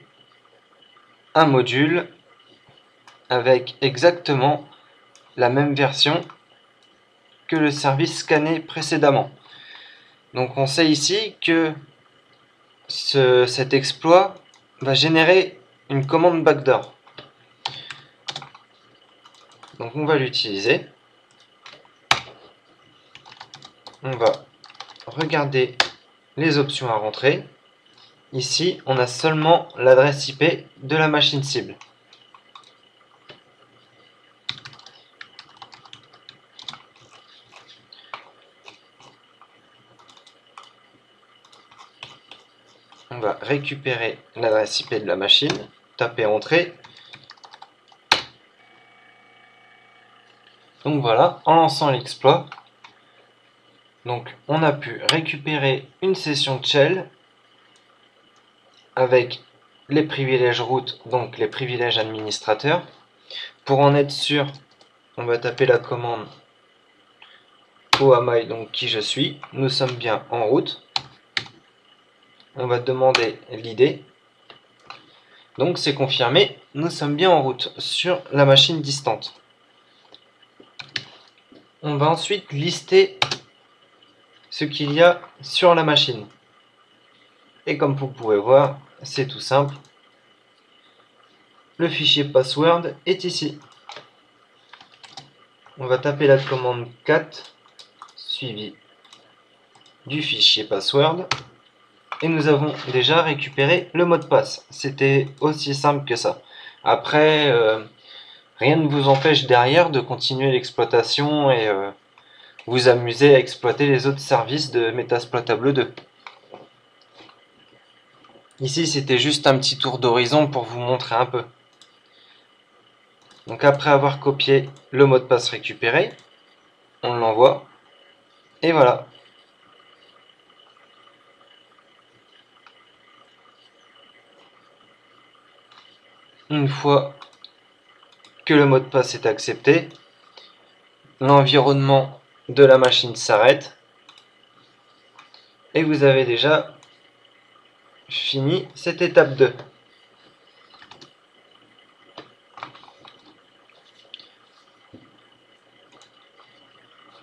un module avec exactement la même version que le service scanné précédemment. Donc on sait ici que cet exploit va générer une commande backdoor. Donc on va l'utiliser. On va regarder les options à rentrer. Ici, on a seulement l'adresse IP de la machine cible. On va récupérer l'adresse IP de la machine, taper Entrée. Donc voilà, en lançant l'exploit, donc on a pu récupérer une session de shell avec les privilèges root, donc les privilèges administrateurs. Pour en être sûr, on va taper la commande OAMI, donc qui je suis. Nous sommes bien en route. On va demander l'ID. Donc c'est confirmé, nous sommes bien en route sur la machine distante. On va ensuite lister ce qu'il y a sur la machine. Et comme vous pouvez voir, c'est tout simple. Le fichier password est ici. On va taper la commande cat suivi du fichier password et nous avons déjà récupéré le mot de passe. C'était aussi simple que ça. Après, rien ne vous empêche derrière de continuer l'exploitation et vous amuser à exploiter les autres services de Metasploit Tableau 2. Ici, c'était juste un petit tour d'horizon pour vous montrer un peu. Donc après avoir copié le mot de passe récupéré, on l'envoie et voilà. Une fois que le mot de passe est accepté, l'environnement de la machine s'arrête et vous avez déjà fini cette étape 2.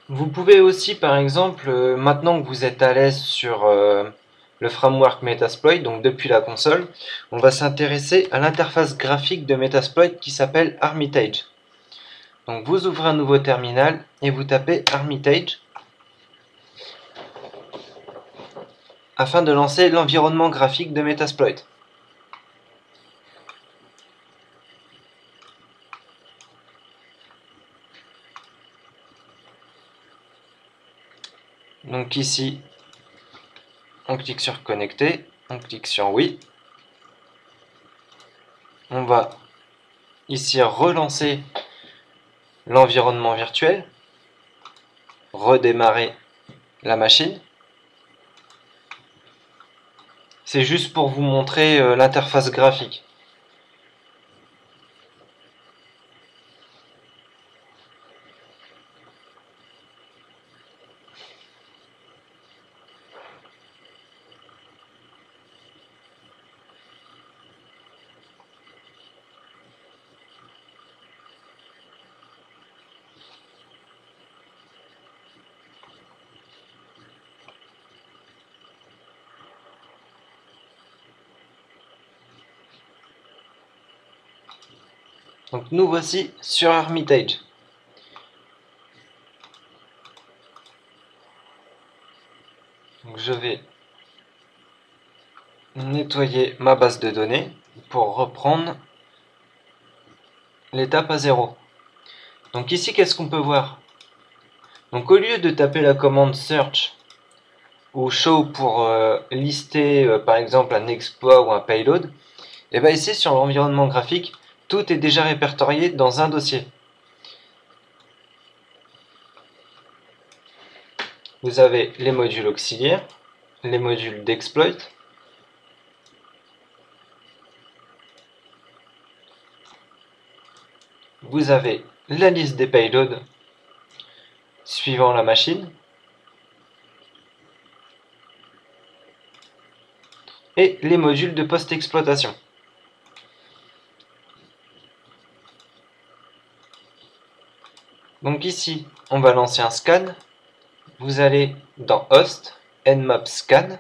Vous pouvez aussi, par exemple, maintenant que vous êtes à l'aise sur le framework Metasploit, donc depuis la console, on va s'intéresser à l'interface graphique de Metasploit qui s'appelle Armitage. Donc vous ouvrez un nouveau terminal et vous tapez Armitage afin de lancer l'environnement graphique de Metasploit. Donc ici, on clique sur Connecter, on clique sur Oui. On va ici relancer l'environnement virtuel, redémarrer la machine. C'est juste pour vous montrer l'interface graphique. Donc nous voici sur Armitage. Donc je vais nettoyer ma base de données pour reprendre l'étape à 0. Donc ici, qu'est-ce qu'on peut voir? Donc au lieu de taper la commande search ou show pour lister par exemple un exploit ou un payload, et bien ici sur l'environnement graphique, tout est déjà répertorié dans un dossier. Vous avez les modules auxiliaires, les modules d'exploit, vous avez la liste des payloads suivant la machine, et les modules de post-exploitation. Donc ici, on va lancer un scan. Vous allez dans Host, Nmap Scan.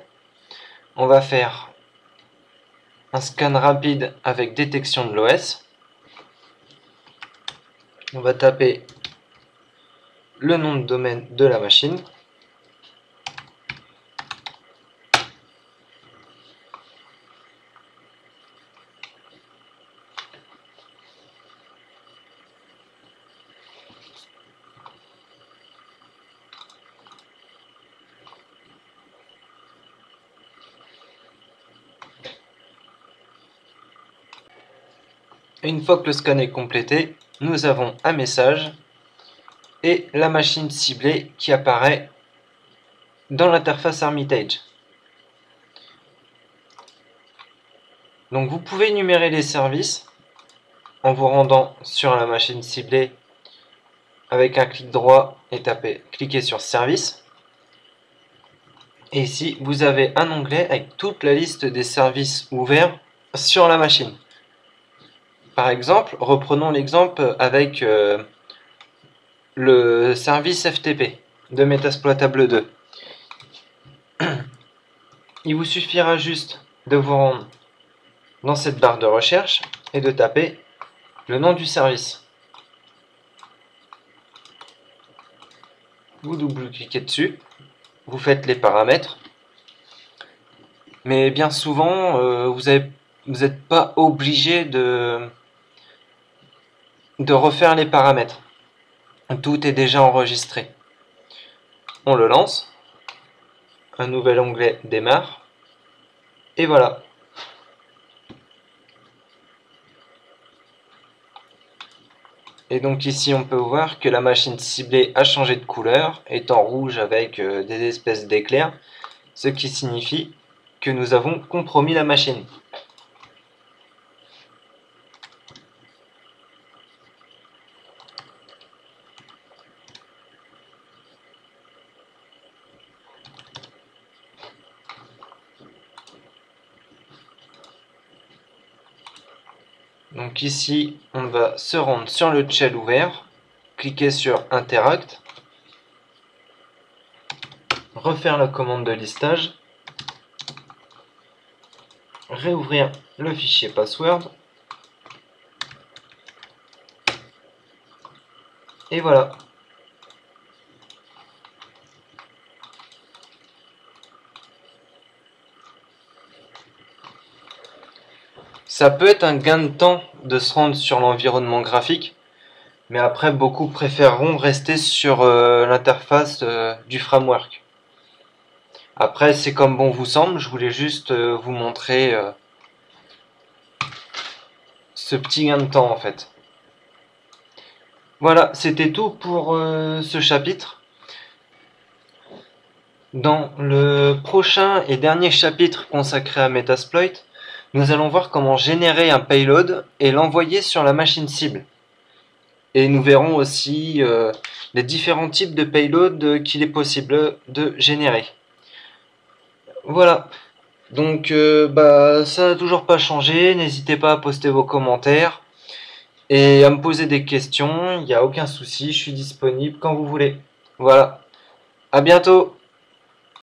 On va faire un scan rapide avec détection de l'OS. On va taper le nom de domaine de la machine. Une fois que le scan est complété, nous avons un message et la machine ciblée qui apparaît dans l'interface Armitage. Donc vous pouvez énumérer les services en vous rendant sur la machine ciblée avec un clic droit et cliquez sur Service. Et ici, vous avez un onglet avec toute la liste des services ouverts sur la machine. Par exemple, reprenons l'exemple avec le service FTP de Metasploit Tableau 2. Il vous suffira juste de vous rendre dans cette barre de recherche et de taper le nom du service. Vous double-cliquez dessus vous faites les paramètres. Mais bien souvent, vous n'êtes pas obligé de refaire les paramètres. Tout est déjà enregistré. On le lance. Un nouvel onglet démarre. Et voilà. Et donc ici on peut voir que la machine ciblée a changé de couleur, est en rouge avec des espèces d'éclairs, ce qui signifie que nous avons compromis la machine. Donc ici, on va se rendre sur le shell ouvert, cliquer sur Interact, refaire la commande de listage, réouvrir le fichier password, et voilà. Ça peut être un gain de temps de se rendre sur l'environnement graphique, mais après beaucoup préféreront rester sur l'interface du framework. Après c'est comme bon vous semble, je voulais juste vous montrer ce petit gain de temps en fait. Voilà, c'était tout pour ce chapitre. Dans le prochain et dernier chapitre consacré à Metasploit, nous allons voir comment générer un payload et l'envoyer sur la machine cible. Et nous verrons aussi les différents types de payload qu'il est possible de générer. Voilà, donc ça n'a toujours pas changé, n'hésitez pas à poster vos commentaires et à me poser des questions, il n'y a aucun souci, je suis disponible quand vous voulez. Voilà, à bientôt.